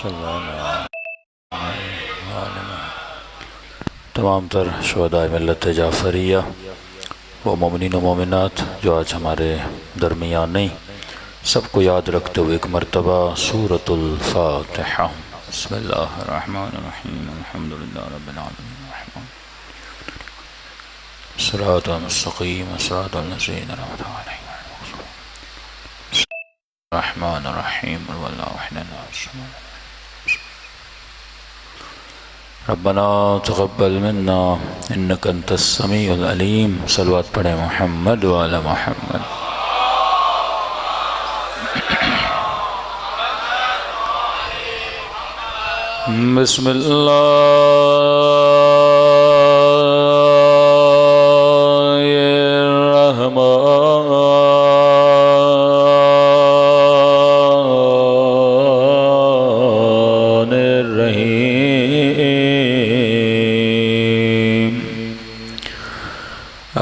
صلی اللہ علیہ تمام تر شہدائے ملت جعفریہ و مومنین و مومنات جو آج ہمارے درمیان نہیں، سب کو یاد رکھتے ہوئے ایک مرتبہ سورۃ الفاتحہ۔ بسم اللہ الرحمن الرحیم الحمدللہ رب العالمین الرحمن صراط مستقیم صراط الذین انعمت علیہم الرحمن الرحیم واللہ وحدنا الصمد ربنا تقبل منا انک انت السمیع العلیم۔ صلوات پڑھیں محمد وعلی محمد۔ بسم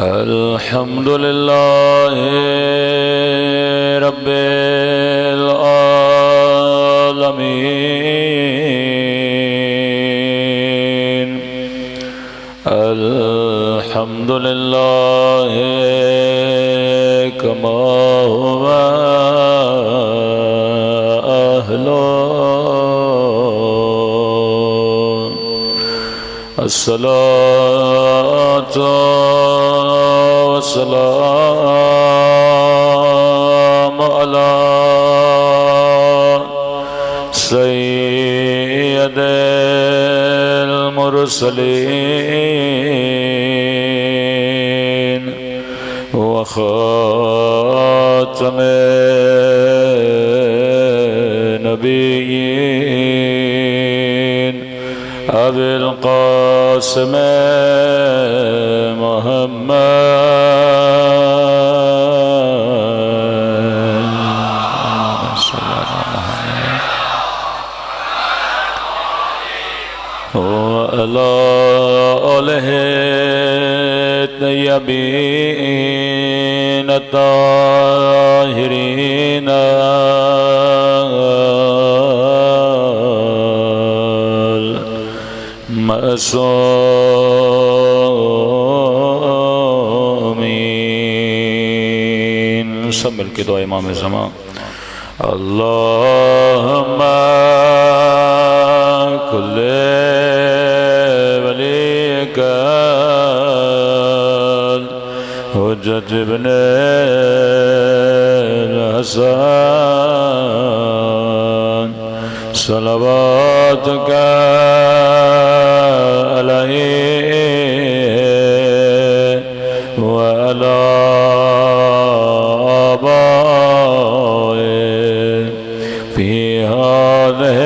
الحمد للہ رب العالمین، الحمد للہ کما هو اہلہ، الصلاۃ والسلام علی سید المرسلین وخاتم النبیین ابی القاسم وعلى آله الطيبين الطاهرين المعصومين۔ سب مل کے دعا امام زمان۔ اللہم کل ولیک حجت ابن الحسن صلواتک علیہ وعلی آبائه فی هذه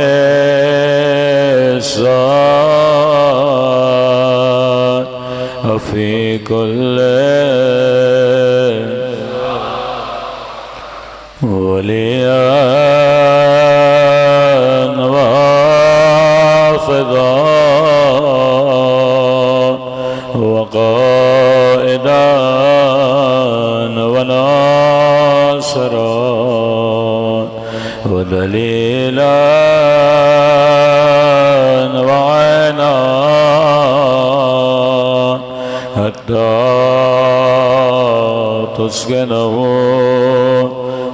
الساعة وفي كل وليا وحافظا وقائدا وناصرا ودليلا وعينا حتى تسكنه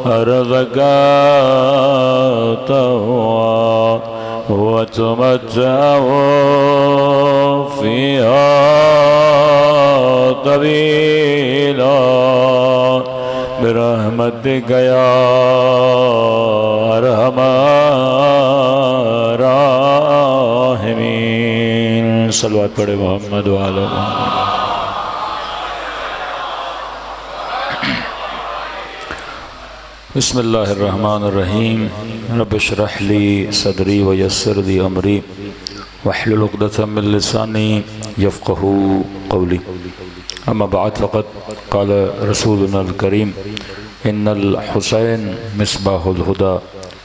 أرضك طوعا وتمتعه فيها طويلا برحمتك يا أرحم الراحمين۔ صلوات پڑھے محمد وعلی محمد۔ بسم اللہ الرحمن الرحیم۔ رب اشرح لی صدری ویسر لی امری واحلل عقدۃ من لسانی یفقہوا قولی، اما بعد فقد قال رسولنا الکریم ان الحسین مصباح الہدی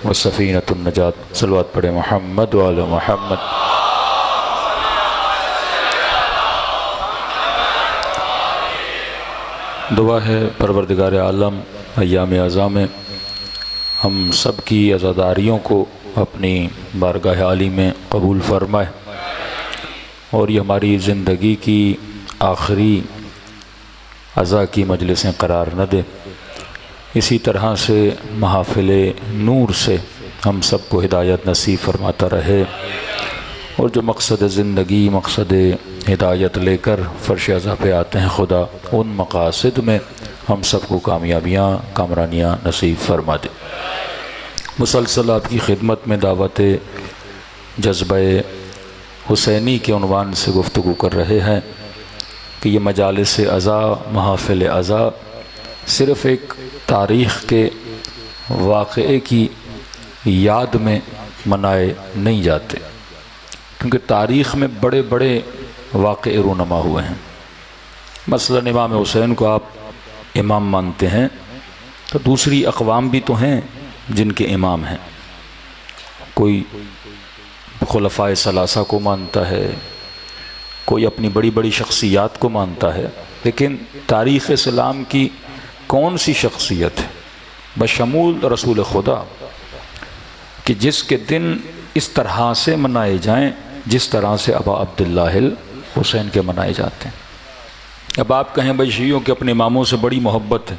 وسفینۃ النجات۔ صلوات پڑھے محمد وعلی محمد۔ دعا ہے پروردگار عالم ایام اعظام میں ہم سب کی عزاداریوں کو اپنی بارگاہ عالی میں قبول فرمائے اور یہ ہماری زندگی کی آخری عزا کی مجلسیں قرار نہ دے۔ اسی طرح سے محافل نور سے ہم سب کو ہدایت نصیب فرماتا رہے، اور جو مقصد زندگی، مقصد ہدایت لے کر فرش عزا پہ آتے ہیں خدا، ان مقاصد میں ہم سب کو کامیابیاں، کامرانیاں نصیب فرما دے۔ مسلسل آپ کی خدمت میں دعوت جذبہ حسینی کے عنوان سے گفتگو کر رہے ہیں کہ یہ مجالس عزا، محافل عزا صرف ایک تاریخ کے واقعے کی یاد میں منائے نہیں جاتے، کیونکہ تاریخ میں بڑے بڑے واقعے رونما ہوئے ہیں۔ مثلا امام حسین کو آپ امام مانتے ہیں تو دوسری اقوام بھی تو ہیں جن کے امام ہیں۔ کوئی خلفائے ثلاثہ کو مانتا ہے، کوئی اپنی بڑی بڑی شخصیات کو مانتا ہے، لیکن تاریخ اسلام کی کون سی شخصیت ہے بشمول رسول خدا کہ جس کے دن اس طرح سے منائے جائیں جس طرح سے ابا عبداللہ الحسین کے منائے جاتے ہیں۔ اب آپ کہیں بھائی شیعوں کے اپنے اماموں سے بڑی محبت ہے،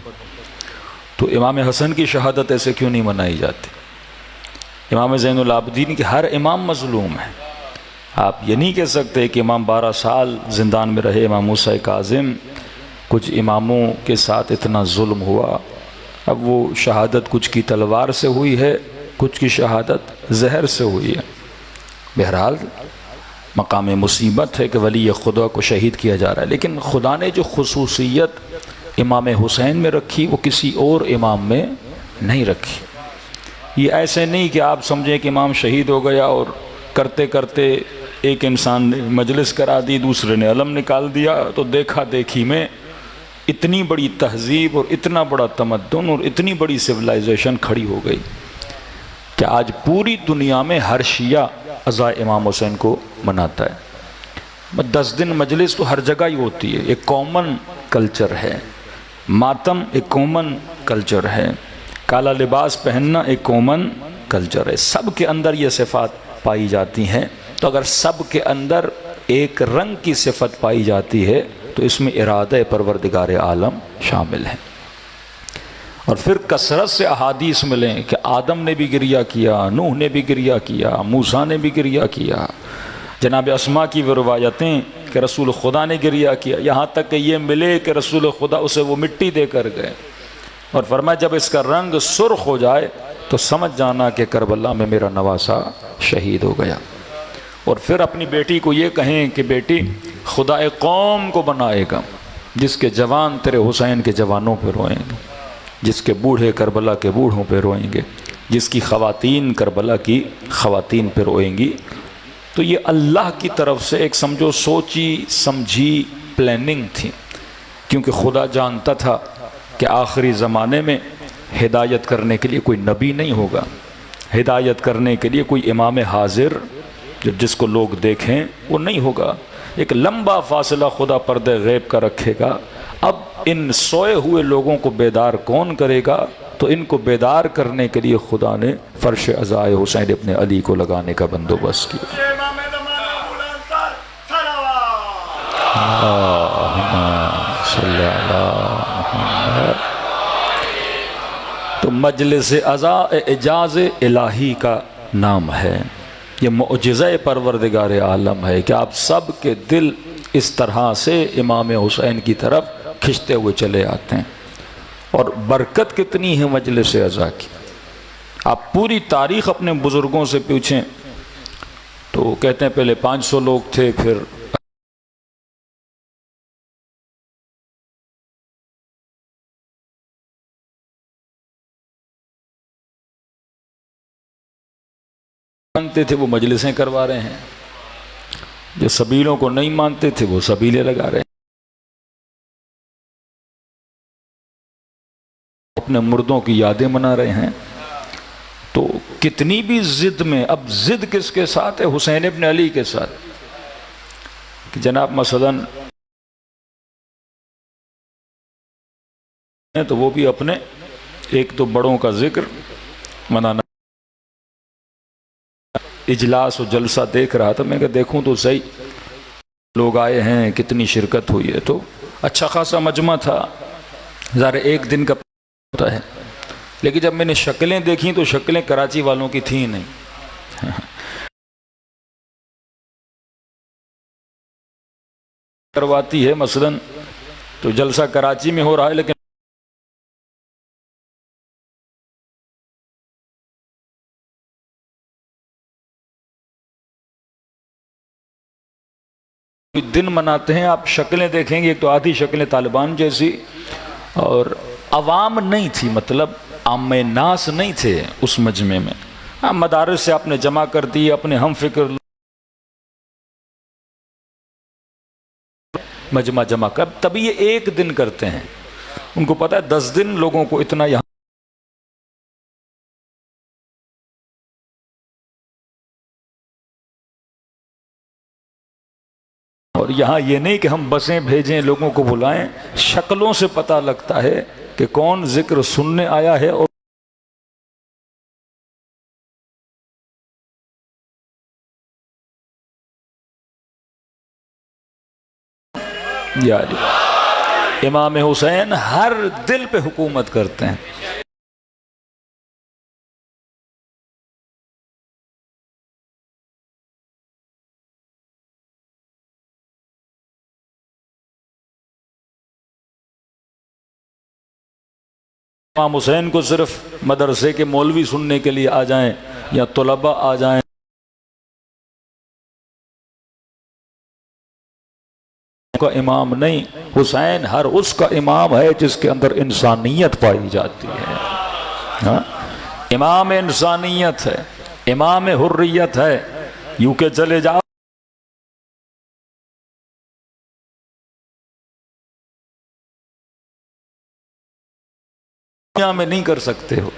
تو امام حسن کی شہادت ایسے کیوں نہیں منائی جاتی؟ امام زین العابدین کے ہر امام مظلوم ہے۔ آپ یہ نہیں کہہ سکتے کہ امام 12 سال زندان میں رہے، امام موسیٰ کاظم، کچھ اماموں کے ساتھ اتنا ظلم ہوا، اب وہ شہادت کچھ کی تلوار سے ہوئی ہے، کچھ کی شہادت زہر سے ہوئی ہے۔ بہرحال مقام مصیبت ہے کہ ولی خدا کو شہید کیا جا رہا ہے، لیکن خدا نے جو خصوصیت امام حسین میں رکھی وہ کسی اور امام میں نہیں رکھی۔ یہ ایسے نہیں کہ آپ سمجھیں کہ امام شہید ہو گیا اور کرتے کرتے ایک انسان نے مجلس کرا دی، دوسرے نے علم نکال دیا، تو دیکھا دیکھی میں اتنی بڑی تہذیب اور اتنا بڑا تمدن اور اتنی بڑی سویلائزیشن کھڑی ہو گئی کہ آج پوری دنیا میں ہر شیعہ عزا امام حسین کو مناتا ہے۔ 10 دن مجلس تو ہر جگہ ہی ہوتی ہے، ایک کامن کلچر ہے۔ ماتم ایک کامن کلچر ہے، کالا لباس پہننا ایک کامن کلچر ہے۔ سب کے اندر یہ صفات پائی جاتی ہیں، تو اگر سب کے اندر ایک رنگ کی صفت پائی جاتی ہے تو اس میں ارادہ پروردگار عالم شامل ہے۔ اور پھر کثرت سے احادیث ملیں کہ آدم نے بھی گریہ کیا، نوح نے بھی گریہ کیا، موسیٰ نے بھی گریہ کیا، جناب اسماء کی وہ روایتیں کہ رسول خدا نے گریہ کیا، یہاں تک کہ یہ ملے کہ رسول خدا اسے وہ مٹی دے کر گئے اور فرمایا جب اس کا رنگ سرخ ہو جائے تو سمجھ جانا کہ کربلا میں میرا نواسا شہید ہو گیا۔ اور پھر اپنی بیٹی کو یہ کہیں کہ بیٹی خدا ایک قوم کو بنائے گا جس کے جوان تیرے حسین کے جوانوں پہ روئیں گے، جس کے بوڑھے کربلا کے بوڑھوں پہ روئیں گے، جس کی خواتین کربلا کی خواتین پہ روئیں گی۔ تو یہ اللہ کی طرف سے ایک سمجھو سوچی سمجھی پلاننگ تھی، کیونکہ خدا جانتا تھا کہ آخری زمانے میں ہدایت کرنے کے لیے کوئی نبی نہیں ہوگا، ہدایت کرنے کے لیے کوئی امام حاضر جس کو لوگ دیکھیں وہ نہیں ہوگا۔ ایک لمبا فاصلہ خدا پردے غیب کا رکھے گا۔ اب ان سوئے ہوئے لوگوں کو بیدار کون کرے گا؟ تو ان کو بیدار کرنے کے لیے خدا نے فرش عزائے حسین ابن علی کو لگانے کا بندوبست کیا۔ تو مجلس عزا اعجاز الہی کا نام ہے، یہ معجزہ پروردگار عالم ہے کہ آپ سب کے دل اس طرح سے امام حسین کی طرف کھنچتے ہوئے چلے آتے ہیں۔ اور برکت کتنی ہے مجلس عزا کی، آپ پوری تاریخ اپنے بزرگوں سے پوچھیں تو کہتے ہیں پہلے 500 لوگ تھے، پھر مانتے تھے وہ مجلسیں کروا رہے ہیں، جو سبیلوں کو نہیں مانتے تھے وہ سبیلیں لگا رہے ہیں، اپنے مردوں کی یادیں منا رہے ہیں۔ تو کتنی بھی ضد میں، اب ضد کس کے ساتھ ہے؟ حسین ابن علی کے ساتھ، کہ جناب مثلاً تو وہ بھی اپنے ایک تو بڑوں کا ذکر منانا اجلاس و جلسہ دیکھ رہا تھا، میں کہ دیکھوں تو صحیح لوگ آئے ہیں، کتنی شرکت ہوئی ہے، تو اچھا خاصا مجمع تھا، ظاہر ایک دن کا ہوتا ہے، لیکن جب میں نے شکلیں دیکھیں تو شکلیں کراچی والوں کی تھیں نہیں. کرواتی ہے مثلا تو جلسہ کراچی میں ہو رہا ہے، لیکن دن مناتے ہیں. آپ شکلیں دیکھیں گے، ایک تو آدھی شکلیں طالبان جیسی، اور عوام نہیں تھی، مطلب عام ناس نہیں تھے اس مجمع میں. مدارس سے آپ نے جمع کر دی اپنے ہم فکر مجمع جمع کر، تبھی یہ ایک دن کرتے ہیں. ان کو پتہ ہے 10 دن لوگوں کو اتنا یہاں اور یہاں یہ نہیں کہ ہم بسیں بھیجیں لوگوں کو بلائیں. شکلوں سے پتہ لگتا ہے کہ کون ذکر سننے آیا ہے. اور یاری امام حسین ہر دل پہ حکومت کرتے ہیں. امام حسین کو صرف مدرسے کے مولوی سننے کے لیے آ جائیں یا طلباء آ جائیں، کا امام نہیں. حسین ہر اس کا امام ہے جس کے اندر انسانیت پائی جاتی ہے. ہاں؟ امام انسانیت ہے، امام حریت ہے. یوں کہ چلے جاؤ دنیا میں نہیں کر سکتے ہو،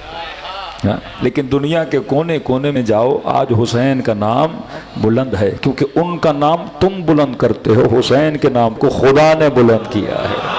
لیکن دنیا کے کونے کونے میں جاؤ، آج حسین کا نام بلند ہے، کیونکہ ان کا نام تم بلند کرتے ہو، حسین کے نام کو خدا نے بلند کیا ہے.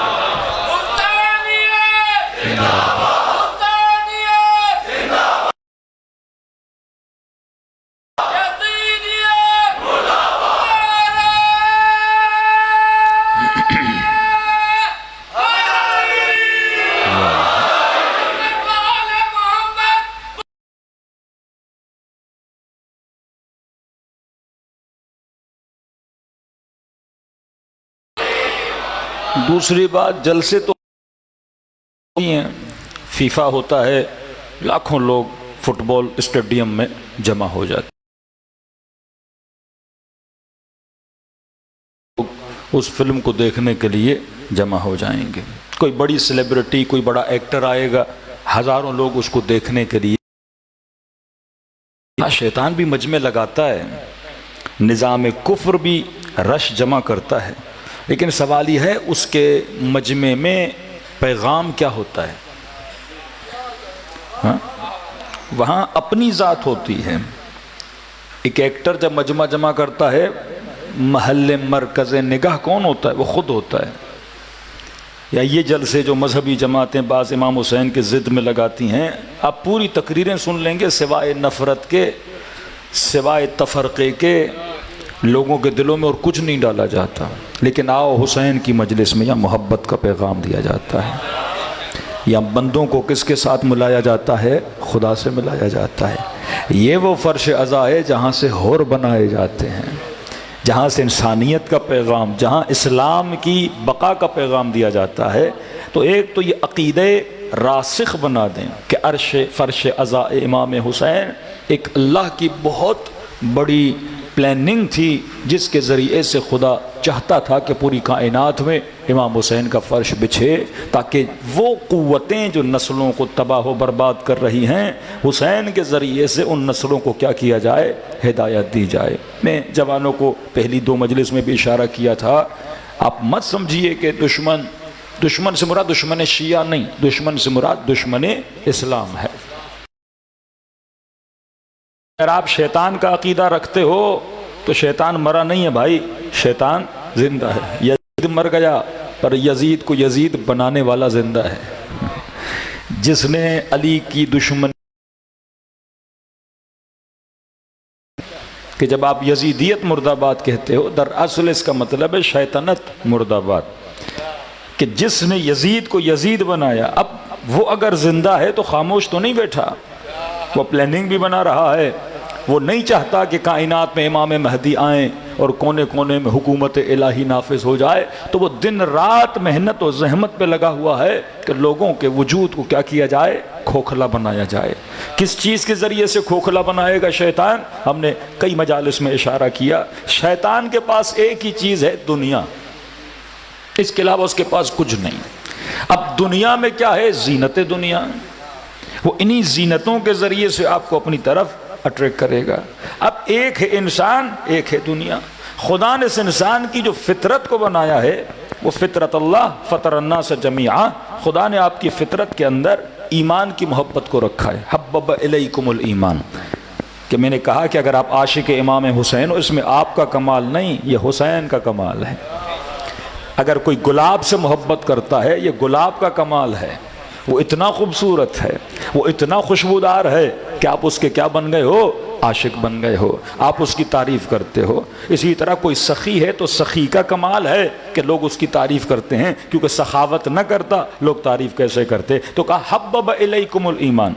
دوسری بات، جلسے تو نہیں ہیں، فیفا ہوتا ہے، لاکھوں لوگ فٹ بال اسٹیڈیم میں جمع ہو جاتے، اس فلم کو دیکھنے کے لیے جمع ہو جائیں گے. کوئی بڑی سیلیبریٹی، کوئی بڑا ایکٹر آئے گا، ہزاروں لوگ اس کو دیکھنے کے لیے. شیطان بھی مجمع لگاتا ہے، نظام کفر بھی رش جمع کرتا ہے، لیکن سوال یہ ہے اس کے مجمع میں پیغام کیا ہوتا ہے؟ ہاں؟ وہاں اپنی ذات ہوتی ہے. ایک ایکٹر جب مجمع جمع کرتا ہے، محل مرکز نگاہ کون ہوتا ہے؟ وہ خود ہوتا ہے. یا یہ جلسے جو مذہبی جماعتیں بعض امام حسین کے ضد میں لگاتی ہیں، آپ پوری تقریریں سن لیں گے، سوائے نفرت کے، سوائے تفرقے کے، لوگوں کے دلوں میں اور کچھ نہیں ڈالا جاتا. لیکن آؤ حسین کی مجلس میں یا محبت کا پیغام دیا جاتا ہے، یا بندوں کو کس کے ساتھ ملایا جاتا ہے؟ خدا سے ملایا جاتا ہے. یہ وہ فرش عزا ہے جہاں سے حور بنائے جاتے ہیں، جہاں سے انسانیت کا پیغام، جہاں اسلام کی بقا کا پیغام دیا جاتا ہے. تو ایک تو یہ عقیدے راسخ بنا دیں کہ فرش عزا امام حسین ایک اللہ کی بہت بڑی پلاننگ تھی، جس کے ذریعے سے خدا چاہتا تھا کہ پوری کائنات میں امام حسین کا فرش بچھے، تاکہ وہ قوتیں جو نسلوں کو تباہ و برباد کر رہی ہیں، حسین کے ذریعے سے ان نسلوں کو کیا کیا جائے؟ ہدایت دی جائے. میں جوانوں کو پہلی 2 مجلس میں بھی اشارہ کیا تھا، آپ مت سمجھیے کہ دشمن سے مراد دشمن شیعہ نہیں، دشمن سے مراد دشمن اسلام ہے. اگر آپ شیطان کا عقیدہ رکھتے ہو تو شیطان مرا نہیں ہے بھائی، شیطان زندہ ہے. یزید مر گیا پر یزید کو یزید بنانے والا زندہ ہے. جس نے علی کی دشمن کہ جب آپ یزیدیت مرد آباد کہتے ہو، دراصل اس کا مطلب ہے شیطنت مرد آباد، کہ جس نے یزید کو یزید بنایا، اب وہ اگر زندہ ہے تو خاموش تو نہیں بیٹھا، وہ پلاننگ بھی بنا رہا ہے، وہ نہیں چاہتا کہ کائنات میں امام مہدی آئیں اور کونے کونے میں حکومت الہی نافذ ہو جائے، تو وہ دن رات محنت و زحمت پہ لگا ہوا ہے کہ لوگوں کے وجود کو کیا کیا جائے، کھوکھلا بنایا جائے۔ کس چیز کے ذریعے سے کھوکھلا بنائے گا شیطان؟ ہم نے کئی مجالس میں اشارہ کیا، شیطان کے پاس ایک ہی چیز ہے، دنیا، اس کے علاوہ اس کے پاس کچھ نہیں۔ اب دنیا میں کیا ہے؟ زینت دنیا، وہ انہی زینتوں کے ذریعے سے آپ کو اپنی طرف اٹریکٹ کرے گا۔ اب ایک ہے انسان، ایک ہے دنیا۔ خدا نے اس انسان کی جو فطرت کو بنایا ہے وہ فطرت اللہ فطر الناس جمیعا، خدا نے آپ کی فطرت کے اندر ایمان کی محبت کو رکھا ہے، حبب الیکم الایمان، کہ میں نے کہا کہ اگر آپ عاشق امام حسین ہو، اس میں آپ کا کمال نہیں، یہ حسین کا کمال ہے۔ اگر کوئی گلاب سے محبت کرتا ہے، یہ گلاب کا کمال ہے، وہ اتنا خوبصورت ہے، وہ اتنا خوشبودار ہے کہ آپ اس کے کیا بن گئے ہو؟ عاشق بن گئے ہو، آپ اس کی تعریف کرتے ہو۔ اسی طرح کوئی سخی ہے تو سخی کا کمال ہے کہ لوگ اس کی تعریف کرتے ہیں، کیونکہ سخاوت نہ کرتا لوگ تعریف کیسے کرتے؟ تو کہا حبب الیکم الایمان۔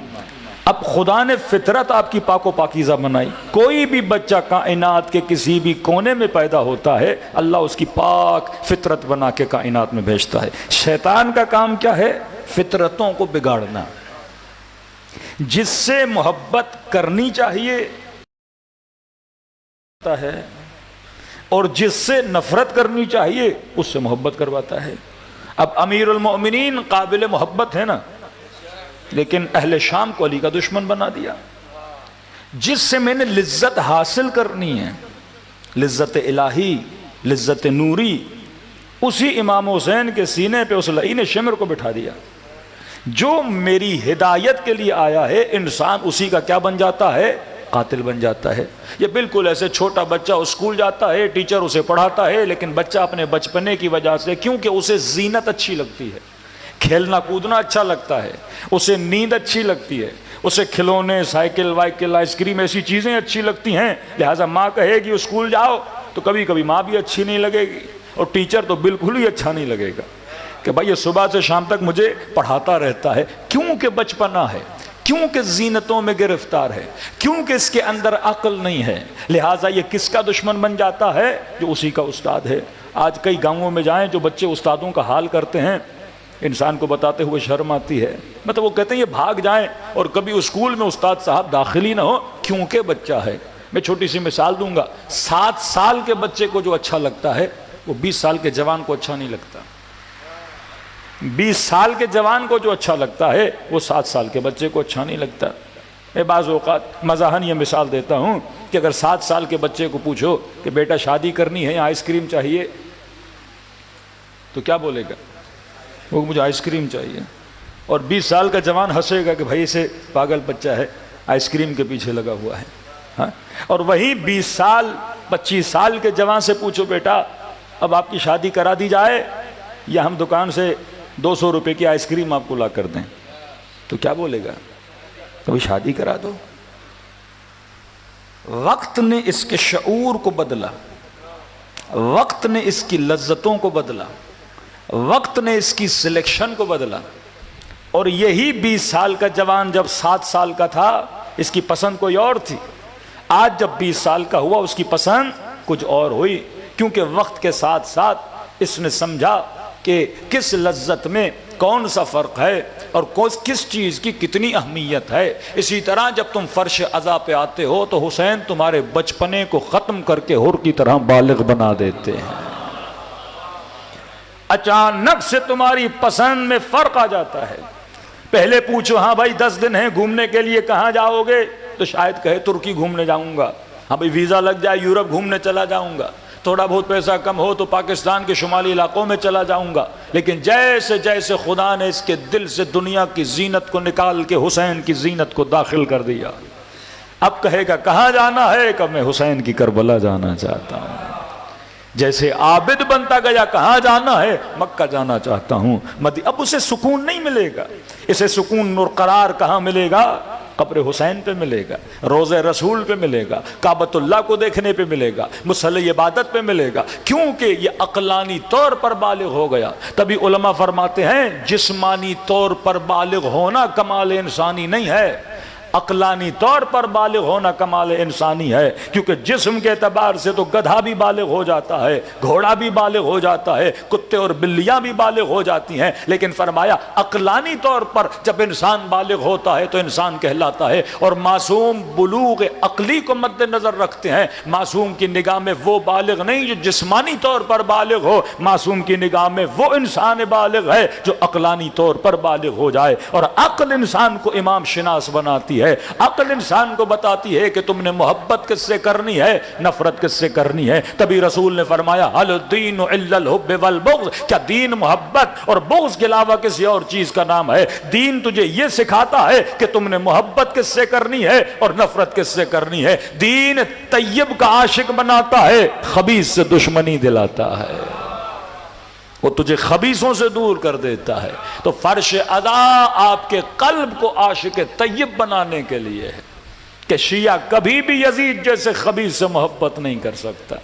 اب خدا نے فطرت آپ کی پاک و پاکیزہ بنائی۔ کوئی بھی بچہ کائنات کے کسی بھی کونے میں پیدا ہوتا ہے، اللہ اس کی پاک فطرت بنا کے کائنات میں بھیجتا ہے۔ شیطان کا کام کیا ہے؟ فطرتوں کو بگاڑنا۔ جس سے محبت کرنی چاہیے ہے اور جس سے نفرت کرنی چاہیے اس سے محبت کرواتا ہے۔ اب امیر المؤمنین قابل محبت ہے نا، لیکن اہل شام کو علی کا دشمن بنا دیا۔ جس سے میں نے لذت حاصل کرنی ہے، لذت الہی، لذت نوری، اسی امام حسین کے سینے پہ اس لعین شمر کو بٹھا دیا۔ جو میری ہدایت کے لیے آیا ہے، انسان اسی کا کیا بن جاتا ہے؟ قاتل بن جاتا ہے۔ یہ بالکل ایسے چھوٹا بچہ اسکول جاتا ہے، ٹیچر اسے پڑھاتا ہے، لیکن بچہ اپنے بچپنے کی وجہ سے، کیونکہ اسے زینت اچھی لگتی ہے، کھیلنا کودنا اچھا لگتا ہے، اسے نیند اچھی لگتی ہے، اسے کھلونے، سائیکل وائیکل، آئس کریم، ایسی چیزیں اچھی لگتی ہیں، لہٰذا ماں کہے گی اسکول جاؤ تو کبھی کبھی ماں بھی اچھی نہیں لگے گی، اور ٹیچر تو بالکل ہی اچھا نہیں لگے گا کہ بھائی یہ صبح سے شام تک مجھے پڑھاتا رہتا ہے۔ کیونکہ بچپنا ہے، کیونکہ زینتوں میں گرفتار ہے، کیونکہ اس کے اندر عقل نہیں ہے، لہٰذا یہ کس کا دشمن بن جاتا ہے؟ جو اسی کا استاد ہے۔ آج کئی گاؤں میں جائیں، جو بچے استادوں کا حال کرتے ہیں، انسان کو بتاتے ہوئے شرم آتی ہے، مطلب وہ کہتے ہیں یہ بھاگ جائیں اور کبھی اسکول میں استاد صاحب داخل ہی نہ ہو، کیونکہ بچہ ہے۔ میں چھوٹی سی مثال دوں گا، 7 سال کے بچے کو جو اچھا لگتا ہے وہ 20 سال کے جوان کو اچھا نہیں لگتا۔ 20 سال کے جوان کو جو اچھا لگتا ہے وہ 7 سال کے بچے کو اچھا نہیں لگتا۔ میں بعض اوقات مزاحن یہ مثال دیتا ہوں کہ اگر 7 سال کے بچے کو پوچھو کہ بیٹا شادی کرنی ہے یا آئس کریم چاہیے، تو کیا بولے گا؟ وہ مجھے آئس کریم چاہیے۔ اور 20 سال کا جوان ہنسے گا کہ بھائی اسے پاگل بچہ ہے، آئس کریم کے پیچھے لگا ہوا ہے۔ ہاں؟ اور وہی 20 سال 25 سال کے جوان سے پوچھو بیٹا اب آپ کی شادی کرا دی جائے یا ہم دکان سے 200 روپے کی آئس کریم آپ کو لا کر دیں، تو کیا بولے گا؟ تو شادی کرا دو۔ وقت نے اس کے شعور کو بدلا، وقت نے اس کی لذتوں کو بدلا، وقت نے اس کی سلیکشن کو بدلا۔ اور یہی 20 سال کا جوان جب 7 سال کا تھا اس کی پسند کوئی اور تھی، آج جب 20 سال کا ہوا اس کی پسند کچھ اور ہوئی، کیونکہ وقت کے ساتھ ساتھ اس نے سمجھا کہ کس لذت میں کون سا فرق ہے اور کس چیز کی کتنی اہمیت ہے۔ اسی طرح جب تم فرش عزا پہ آتے ہو تو حسین تمہارے بچپنے کو ختم کر کے حور کی طرح بالغ بنا دیتے ہیں۔ اچانک سے تمہاری پسند میں فرق آ جاتا ہے۔ پہلے پوچھو ہاں بھائی 10 دن ہیں گھومنے کے لیے کہاں جاؤ گے، تو شاید کہے ترکی گھومنے جاؤں گا، ہاں بھائی ویزا لگ جائے یورپ گھومنے چلا جاؤں گا، تھوڑا بہت پیسہ کم ہو تو پاکستان کے شمالی علاقوں میں چلا جاؤں گا۔ لیکن جیسے جیسے خدا نے اس کے دل سے دنیا کی زینت کو نکال کے حسین کی زینت کو داخل کر دیا، اب کہے گا کہاں جانا ہے؟ کہ میں حسین کی کربلا جانا چاہتا ہوں۔ جیسے عابد بنتا گیا کہاں جانا ہے؟ مکہ جانا چاہتا ہوں۔ اب اسے سکون نہیں ملے گا، اسے سکون اور قرار کہاں ملے گا؟ قبر حسین پہ ملے گا، روضہ رسول پہ ملے گا، کعبۃ اللہ کو دیکھنے پہ ملے گا، مصلی عبادت پہ ملے گا، کیونکہ یہ عقلانی طور پر بالغ ہو گیا۔ تبھی علماء فرماتے ہیں جسمانی طور پر بالغ ہونا کمال انسانی نہیں ہے، عقلانی طور پر بالغ ہونا کمال انسانی ہے، کیونکہ جسم کے اعتبار سے تو گدھا بھی بالغ ہو جاتا ہے، گھوڑا بھی بالغ ہو جاتا ہے، کتے اور بلیاں بھی بالغ ہو جاتی ہیں، لیکن فرمایا عقلانی طور پر جب انسان بالغ ہوتا ہے تو انسان کہلاتا ہے۔ اور معصوم بلوغ عقلی کو مد نظر رکھتے ہیں، معصوم کی نگاہ میں وہ بالغ نہیں جو جسمانی طور پر بالغ ہو، معصوم کی نگاہ میں وہ انسان بالغ ہے جو عقلانی طور پر بالغ ہو جائے۔ اور عقل انسان کو امام شناس بناتی ہے، عقل انسان کو بتاتی ہے کہ تم نے محبت کس سے کرنی ہے، نفرت کس سے کرنی ہے۔ تبھی رسول نے فرمایا حل الدین الا الحب والبغض، کیا دین محبت اور بغض کے علاوہ کسی اور چیز کا نام ہے؟ دین تجھے یہ سکھاتا ہے کہ تم نے محبت کس سے کرنی ہے اور نفرت کس سے کرنی ہے۔ دین طیب کا عاشق بناتا ہے، خبیث سے دشمنی دلاتا ہے، وہ تجھے خبیثوں سے دور کر دیتا ہے۔ تو فرش ادا آپ کے قلب کو عاشق طیب بنانے کے لیے ہے کہ شیعہ کبھی بھی یزید جیسے خبیث سے محبت نہیں کر سکتا،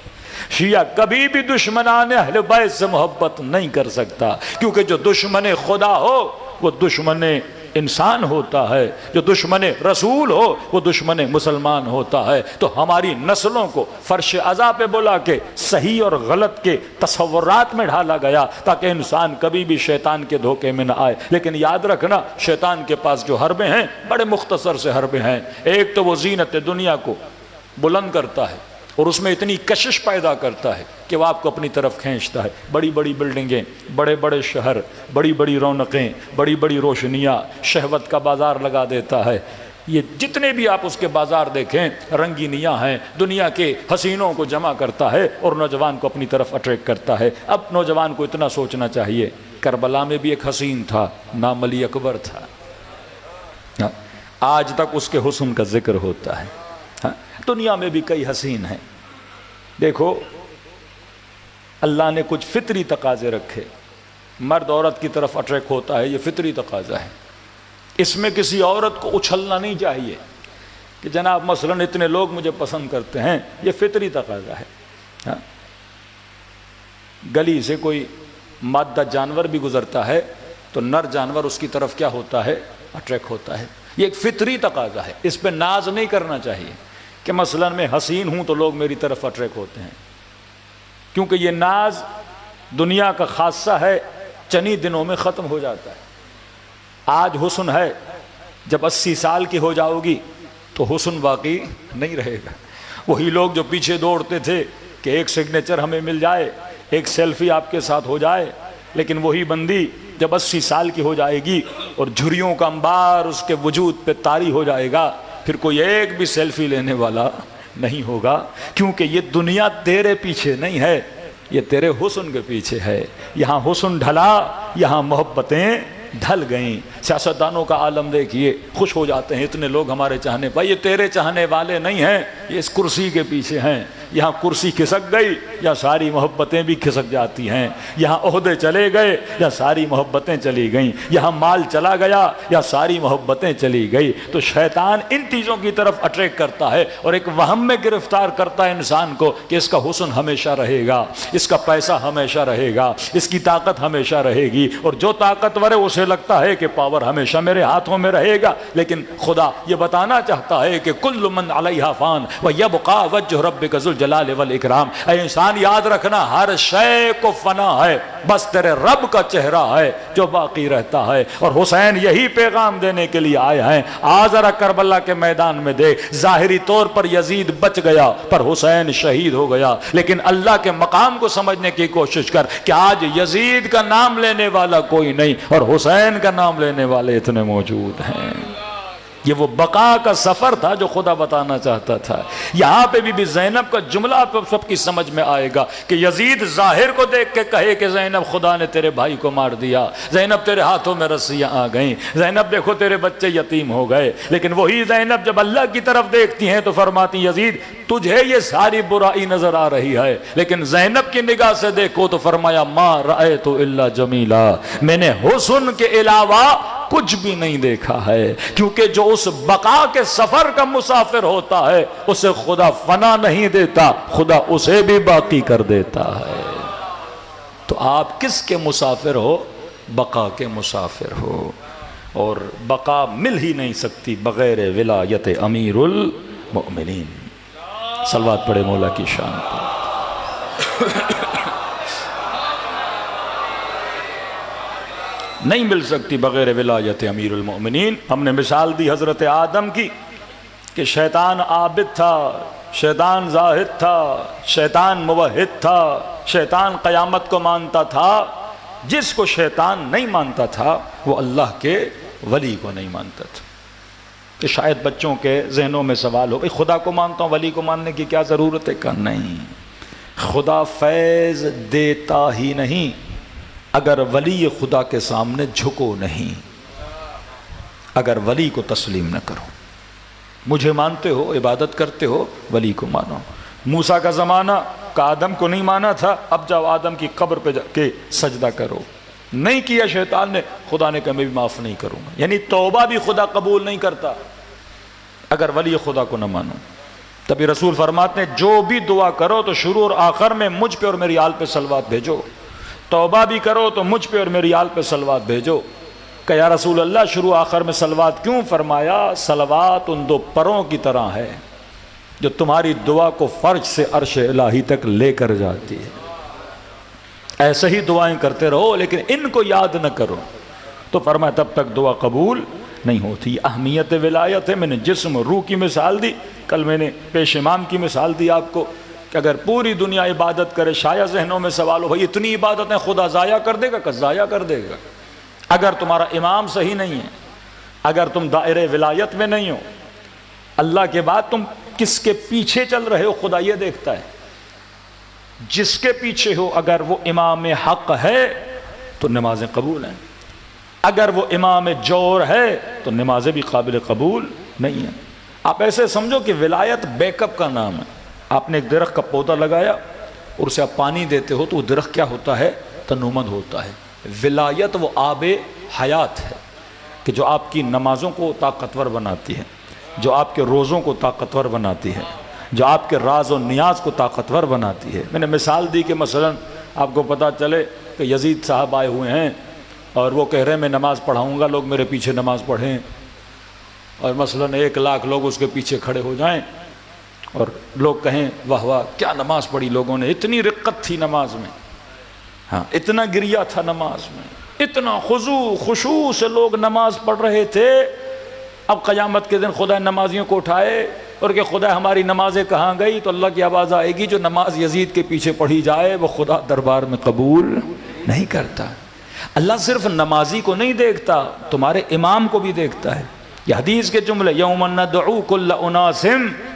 شیعہ کبھی بھی دشمنان اہل بیت سے محبت نہیں کر سکتا، کیونکہ جو دشمن خدا ہو وہ دشمن انسان ہوتا ہے، جو دشمن رسول ہو وہ دشمن مسلمان ہوتا ہے۔ تو ہماری نسلوں کو فرش عزا پہ بلا کے صحیح اور غلط کے تصورات میں ڈھالا گیا تاکہ انسان کبھی بھی شیطان کے دھوکے میں نہ آئے۔ لیکن یاد رکھنا شیطان کے پاس جو حربے ہیں بڑے مختصر سے حربے ہیں۔ ایک تو وہ زینت دنیا کو بلند کرتا ہے اور اس میں اتنی کشش پیدا کرتا ہے کہ وہ آپ کو اپنی طرف کھینچتا ہے، بڑی بڑی بلڈنگیں، بڑے بڑے شہر، بڑی بڑی رونقیں، بڑی بڑی روشنیاں، شہوت کا بازار لگا دیتا ہے۔ یہ جتنے بھی آپ اس کے بازار دیکھیں رنگینیاں ہیں، دنیا کے حسینوں کو جمع کرتا ہے اور نوجوان کو اپنی طرف اٹریکٹ کرتا ہے۔ اب نوجوان کو اتنا سوچنا چاہیے کربلا میں بھی ایک حسین تھا، نام علی اکبر تھا، آج تک اس کے حسن کا ذکر ہوتا ہے۔ دنیا میں بھی کئی حسین ہیں۔ دیکھو اللہ نے کچھ فطری تقاضے رکھے، مرد عورت کی طرف اٹریکٹ ہوتا ہے، یہ فطری تقاضا ہے، اس میں کسی عورت کو اچھلنا نہیں چاہیے کہ جناب مثلاً اتنے لوگ مجھے پسند کرتے ہیں، یہ فطری تقاضا ہے۔ گلی سے کوئی مادہ جانور بھی گزرتا ہے تو نر جانور اس کی طرف کیا ہوتا ہے؟ اٹریکٹ ہوتا ہے، یہ ایک فطری تقاضا ہے، اس پہ ناز نہیں کرنا چاہیے کہ مثلاً میں حسین ہوں تو لوگ میری طرف اٹریکٹ ہوتے ہیں، کیونکہ یہ ناز دنیا کا خاصہ ہے، چند دنوں میں ختم ہو جاتا ہے۔ آج حسن ہے، جب 80 سال کی ہو جاؤ گی تو حسن باقی نہیں رہے گا۔ وہی لوگ جو پیچھے دوڑتے تھے کہ ایک سگنیچر ہمیں مل جائے، ایک سیلفی آپ کے ساتھ ہو جائے، لیکن وہی بندی جب 80 سال کی ہو جائے گی اور جھریوں کا انبار اس کے وجود پہ طاری ہو جائے گا، پھر کوئی ایک بھی سیلفی لینے والا نہیں ہوگا، کیونکہ یہ دنیا تیرے پیچھے نہیں ہے، یہ تیرے حسن کے پیچھے ہے۔ یہاں حسن ڈھلا، یہاں محبتیں ڈھل گئیں۔ سیاستدانوں کا عالم دیکھیے، خوش ہو جاتے ہیں اتنے لوگ ہمارے چاہنے پر، یہ تیرے چاہنے والے نہیں ہیں، یہ اس کرسی کے پیچھے ہیں۔ یہاں کرسی کھسک گئی یا ساری محبتیں بھی کھسک جاتی ہیں، یہاں عہدے چلے گئے یا ساری محبتیں چلی گئیں، یہاں مال چلا گیا یا ساری محبتیں چلی گئی۔ تو شیطان ان چیزوں کی طرف اٹریکٹ کرتا ہے اور ایک وہم میں گرفتار کرتا ہے انسان کو کہ اس کا حسن ہمیشہ رہے گا، اس کا پیسہ ہمیشہ رہے گا، اس کی طاقت ہمیشہ رہے گی، اور جو طاقتور ہے اسے لگتا ہے کہ پاور ہمیشہ میرے ہاتھوں میں رہے گا۔ لیکن خدا یہ بتانا چاہتا ہے کہ کل من علیہا فان ویبقى وجہ ربک ذو الجلال والاکرام۔ اے انسان یاد رکھنا ہر شے کو فنا ہے، بس تیرے رب کا چہرہ ہے جو باقی رہتا ہے۔ اور حسین یہی پیغام دینے کے لیے آئے ہیں۔ آج ذرا کربلا کے میدان میں دیکھ، ظاہری طور پر یزید بچ گیا پر حسین شہید ہو گیا، لیکن اللہ کے مقام کو سمجھنے کی کوشش کر کہ آج یزید کا نام لینے والا کوئی نہیں اور حسین کا نام لینے والے اتنے موجود ہیں۔ یہ وہ بقا کا سفر تھا جو خدا بتانا چاہتا تھا۔ یہاں پہ بھی زینب کا جملہ سب کی سمجھ میں آئے گا کہ یزید ظاہر کو دیکھ کے کہے کہ زینب خدا نے تیرے بھائی کو مار دیا، زینب تیرے ہاتھوں میں رسیاں آ گئیں، زینب دیکھو تیرے بچے یتیم ہو گئے، لیکن وہی زینب جب اللہ کی طرف دیکھتی ہیں تو فرماتی یزید تجھے یہ ساری برائی نظر آ رہی ہے، لیکن زینب کی نگاہ سے دیکھو تو فرمایا ما رأیت الا جمیلا، میں نے حسن کے علاوہ کچھ بھی نہیں دیکھا ہے، کیونکہ جو اس بقا کے سفر کا مسافر ہوتا ہے اسے خدا فنا نہیں دیتا، خدا اسے بھی باقی کر دیتا ہے۔ تو آپ کس کے مسافر ہو؟ بقا کے مسافر ہو، اور بقا مل ہی نہیں سکتی بغیر ولایت امیر المؤمنین۔ صلوات پڑھے مولا کی شان پر۔ نہیں مل سکتی بغیر ولایت امیر المؤمنین۔ ہم نے مثال دی حضرت آدم کی کہ شیطان عابد تھا، شیطان زاہد تھا، شیطان موحد تھا، شیطان قیامت کو مانتا تھا۔ جس کو شیطان نہیں مانتا تھا وہ اللہ کے ولی کو نہیں مانتا تھا۔ کہ شاید بچوں کے ذہنوں میں سوال ہو، بھئی خدا کو مانتا ہوں ولی کو ماننے کی کیا ضرورت ہے؟ کہ نہیں، خدا فیض دیتا ہی نہیں اگر ولی خدا کے سامنے جھکو نہیں، اگر ولی کو تسلیم نہ کرو۔ مجھے مانتے ہو، عبادت کرتے ہو، ولی کو مانو۔ موسیٰ کا زمانہ کا آدم کو نہیں مانا تھا، اب جاؤ آدم کی قبر پہ جا کے سجدہ کرو، نہیں کیا شیطان نے، خدا نے کہا میں بھی معاف نہیں کروں گا۔ یعنی توبہ بھی خدا قبول نہیں کرتا اگر ولی خدا کو نہ مانو۔ تبھی رسول فرماتے ہیں جو بھی دعا کرو تو شروع اور آخر میں مجھ پہ اور میری آل پہ صلوات بھیجو، توبہ بھی کرو تو مجھ پہ اور میری آل پہ صلوات بھیجو۔ کہ یا رسول اللہ شروع آخر میں صلوات کیوں؟ فرمایا صلوات ان دو پروں کی طرح ہے جو تمہاری دعا کو فرج سے عرش الہی تک لے کر جاتی ہے۔ ایسے ہی دعائیں کرتے رہو لیکن ان کو یاد نہ کرو، تو فرمایا تب تک دعا قبول نہیں ہوتی۔ اہمیت ولایت ہے۔ میں نے جسم روح کی مثال دی، کل میں نے پیش امام کی مثال دی آپ کو کہ اگر پوری دنیا عبادت کرے، شاید ذہنوں میں سوال ہو بھائی اتنی عبادتیں خدا ضائع کر دے گا؟ کہ ضائع کر دے گا۔ اگر تمہارا امام صحیح نہیں ہے، اگر تم دائرے ولایت میں نہیں ہو، اللہ کے بعد تم کس کے پیچھے چل رہے ہو خدا یہ دیکھتا ہے۔ جس کے پیچھے ہو اگر وہ امام حق ہے تو نمازیں قبول ہیں، اگر وہ امام جور ہے تو نمازیں بھی قابل قبول نہیں ہیں۔ آپ ایسے سمجھو کہ ولایت بیک اپ کا نام ہے۔ آپ نے ایک درخت کا پودا لگایا اور اسے آپ پانی دیتے ہو تو وہ درخت کیا ہوتا ہے؟ تنومند ہوتا ہے۔ ولایت وہ آب حیات ہے کہ جو آپ کی نمازوں کو طاقتور بناتی ہے، جو آپ کے روزوں کو طاقتور بناتی ہے، جو آپ کے راز و نیاز کو طاقتور بناتی ہے۔ میں نے مثال دی کہ مثلا آپ کو پتہ چلے کہ یزید صاحب آئے ہوئے ہیں اور وہ کہہ رہے ہیں میں نماز پڑھاؤں گا، لوگ میرے پیچھے نماز پڑھیں، اور مثلا 1,00,000 لوگ اس کے پیچھے کھڑے ہو جائیں اور لوگ کہیں واہ واہ کیا نماز پڑھی لوگوں نے، اتنی رقت تھی نماز میں، ہاں اتنا گریا تھا نماز میں، اتنا خشوع سے لوگ نماز پڑھ رہے تھے۔ اب قیامت کے دن خدا نمازیوں کو اٹھائے اور کہ خدا ہماری نمازیں کہاں گئی؟ تو اللہ کی آواز آئے گی جو نماز یزید کے پیچھے پڑھی جائے وہ خدا دربار میں قبول نہیں کرتا۔ اللہ صرف نمازی کو نہیں دیکھتا، تمہارے امام کو بھی دیکھتا ہے۔ یہ حدیث کے جملے یوم ندعو کل اناس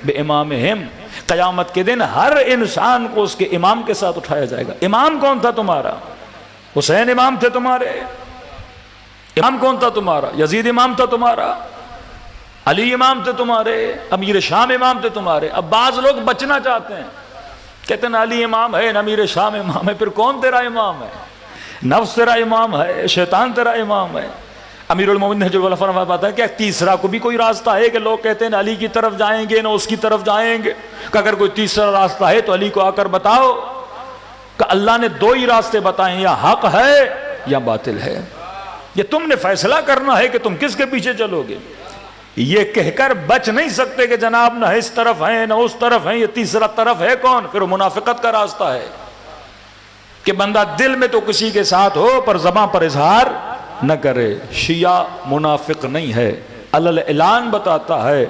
بامامہم، قیامت کے دن ہر انسان کو اس کے امام کے ساتھ اٹھایا جائے گا۔ امام کون تھا تمہارا؟ حسین امام تھے تمہارے؟ امام کون تھا تمہارا؟ یزید امام تھا تمہارا؟ علی امام تھے تمہارے؟ امیر شام امام تھے تمہارے؟ اب بعض لوگ بچنا چاہتے ہیں، کہتے ہیں علی امام ہے، امیر شام امام ہے، پھر کون تیرا امام ہے؟ نفس تیرا امام ہے، شیطان تیرا امام ہے۔ امیر المومنین نے جو فرمایا ہے کہ تیسرا کو بھی کوئی راستہ ہے کہ لوگ کہتے ہیں علی کی طرف جائیں گے نہ اس کی طرف جائیں گے، کہ اگر کوئی تیسرا راستہ ہے تو علی کو آ کر بتاؤ کہ اللہ نے 2 ہی راستے بتائے ہیں، یا حق ہے یا باطل ہے، یہ تم نے فیصلہ کرنا ہے کہ تم کس کے پیچھے چلو گے۔ یہ کہہ کر بچ نہیں سکتے کہ جناب نہ اس طرف ہیں نہ اس طرف ہیں، یہ تیسرا طرف ہے کون؟ پھر منافقت کا راستہ ہے کہ بندہ دل میں تو کسی کے ساتھ ہو پر زباں پر اظہار نہ کرے۔ شیعہ منافق نہیں ہے، علی اعلان بتاتا ہے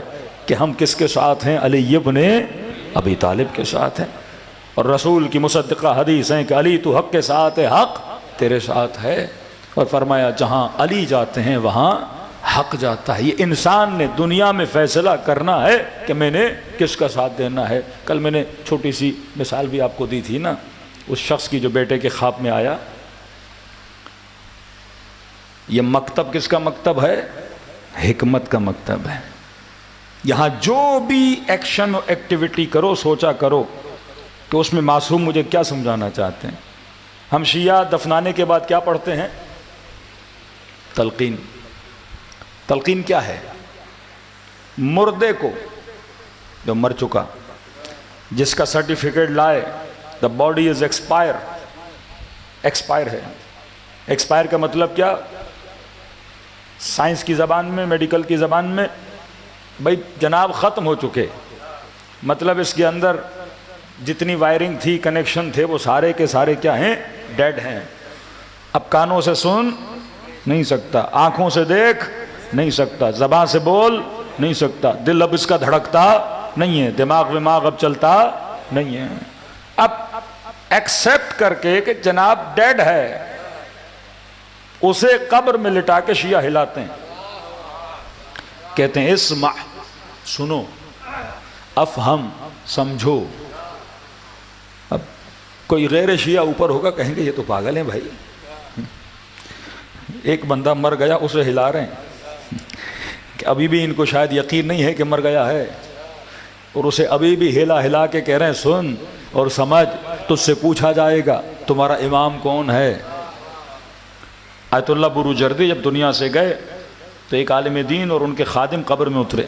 کہ ہم کس کے ساتھ ہیں؟ علی ابن ابی طالب کے ساتھ ہیں، اور رسول کی مصدقہ حدیث ہیں کہ علی تو حق کے ساتھ ہے، حق تیرے ساتھ ہے، اور فرمایا جہاں علی جاتے ہیں وہاں حق جاتا ہے۔ یہ انسان نے دنیا میں فیصلہ کرنا ہے کہ میں نے کس کا ساتھ دینا ہے۔ کل میں نے چھوٹی سی مثال بھی آپ کو دی تھی نا، اس شخص کی جو بیٹے کے خواب میں آیا۔ یہ مکتب کس کا مکتب ہے؟ حکمت کا مکتب ہے۔ یہاں جو بھی ایکشن و ایکٹیویٹی کرو سوچا کرو کہ اس میں معصوم مجھے کیا سمجھانا چاہتے ہیں۔ ہم شیعہ دفنانے کے بعد کیا پڑھتے ہیں؟ تلقین۔ تلقین کیا ہے؟ مردے کو جو مر چکا، جس کا سرٹیفکیٹ لائے دا باڈی از ایکسپائر ہے. ایکسپائر کا مطلب کیا؟ سائنس کی زبان میں، میڈیکل کی زبان میں، بھائی جناب ختم ہو چکے، مطلب اس کے اندر جتنی وائرنگ تھی، کنیکشن تھے، وہ سارے کے سارے کیا ہیں؟ ڈیڈ ہیں. اب کانوں سے سن نہیں سکتا، آنکھوں سے دیکھ نہیں سکتا، زبان سے بول نہیں سکتا، دل اب اس کا دھڑکتا نہیں ہے، دماغ اب چلتا نہیں ہے. اب ایکسپٹ کر کے کہ جناب ڈیڈ ہے، اسے قبر میں لٹا کے شیعہ ہلاتے ہیں، کہتے ہیں اسمع، سنو، افہم، سمجھو. اب کوئی غیر شیعہ اوپر ہوگا، کہیں گے یہ تو پاگل ہیں بھائی، ایک بندہ مر گیا اسے ہلا رہے ہیں، کہ ابھی بھی ان کو شاید یقین نہیں ہے کہ مر گیا ہے، اور اسے ابھی بھی ہلا کے کہہ رہے ہیں سن اور سمجھ، تجھ سے پوچھا جائے گا تمہارا امام کون ہے. آیت اللہ بروجردی جب دنیا سے گئے تو ایک عالم دین اور ان کے خادم قبر میں اترے،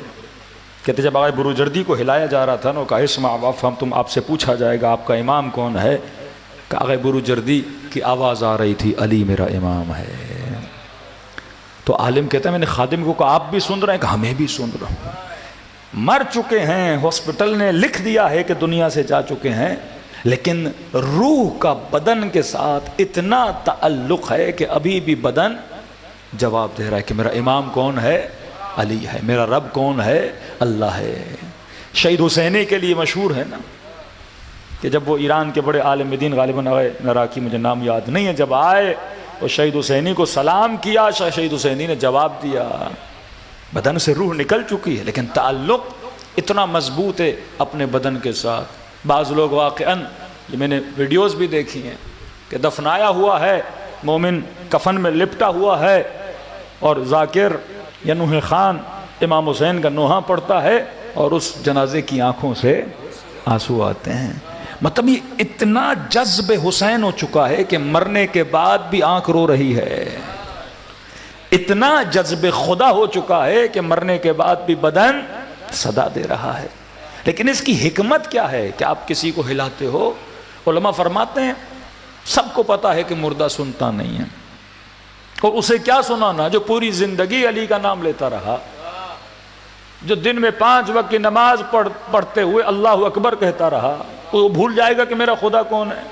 کہتے جب آقا بروجردی کو ہلایا جا رہا تھا نا، کہا اسمع وافہم، تم آپ سے پوچھا جائے گا آپ کا امام کون ہے. کہ آقا بروجردی کی آواز آ رہی تھی علی میرا امام ہے. تو عالم کہتا ہے میں نے خادم کو کہا آپ بھی سن رہے ہیں؟ کہ ہمیں بھی سن رہا ہوں. مر چکے ہیں، ہاسپٹل نے لکھ دیا ہے کہ دنیا سے جا چکے ہیں، لیکن روح کا بدن کے ساتھ اتنا تعلق ہے کہ ابھی بھی بدن جواب دے رہا ہے کہ میرا امام کون ہے؟ علی ہے. میرا رب کون ہے؟ اللہ ہے. شہید حسینی کے لیے مشہور ہے نا، کہ جب وہ ایران کے بڑے عالم دین غالباً عراقی، مجھے نام یاد نہیں ہے، جب آئے اور شہید حسینی کو سلام کیا، شہید حسینی نے جواب دیا. بدن سے روح نکل چکی ہے لیکن تعلق اتنا مضبوط ہے اپنے بدن کے ساتھ. بعض لوگ واقعاً، یہ میں نے ویڈیوز بھی دیکھی ہیں، کہ دفنایا ہوا ہے، مومن کفن میں لپٹا ہوا ہے، اور ذاکر یا نوح خان امام حسین کا نوحہ پڑھتا ہے، اور اس جنازے کی آنکھوں سے آنسو آتے ہیں. مطلب یہ اتنا جذب حسین ہو چکا ہے کہ مرنے کے بعد بھی آنکھ رو رہی ہے. اتنا جذب خدا ہو چکا ہے کہ مرنے کے بعد بھی بدن صدا دے رہا ہے. لیکن اس کی حکمت کیا ہے کہ آپ کسی کو ہلاتے ہو؟ علماء فرماتے ہیں سب کو پتا ہے کہ مردہ سنتا نہیں ہے، اور اسے کیا سنانا جو پوری زندگی علی کا نام لیتا رہا، جو دن میں 5 وقت کی نماز پڑھتے ہوئے اللہ اکبر کہتا رہا، وہ بھول جائے گا کہ میرا خدا کون ہے؟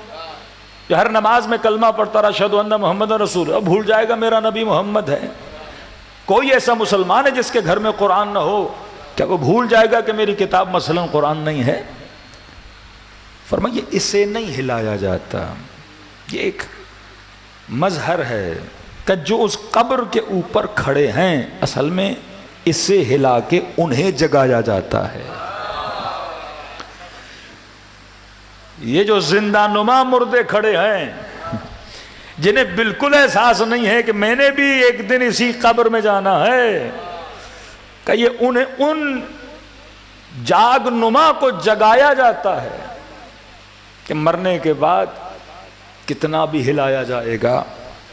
جو ہر نماز میں کلمہ پڑھتا رہا اشہدو ان محمد رسول، اب بھول جائے گا میرا نبی محمد ہے. کوئی ایسا مسلمان ہے جس کے گھر میں قرآن نہ ہو، کیا وہ بھول جائے گا کہ میری کتاب مثلا قرآن نہیں ہے؟ فرمائیے اسے نہیں ہلایا جاتا. یہ ایک مظہر ہے کہ جو اس قبر کے اوپر کھڑے ہیں، اصل میں اسے ہلا کے انہیں جگایا جاتا ہے. یہ جو زندہ نما مردے کھڑے ہیں، جنہیں بالکل احساس نہیں ہے کہ میں نے بھی ایک دن اسی قبر میں جانا ہے، کہ یہ انہیں ان جاگ نما کو جگایا جاتا ہے کہ مرنے کے بعد کتنا بھی ہلایا جائے گا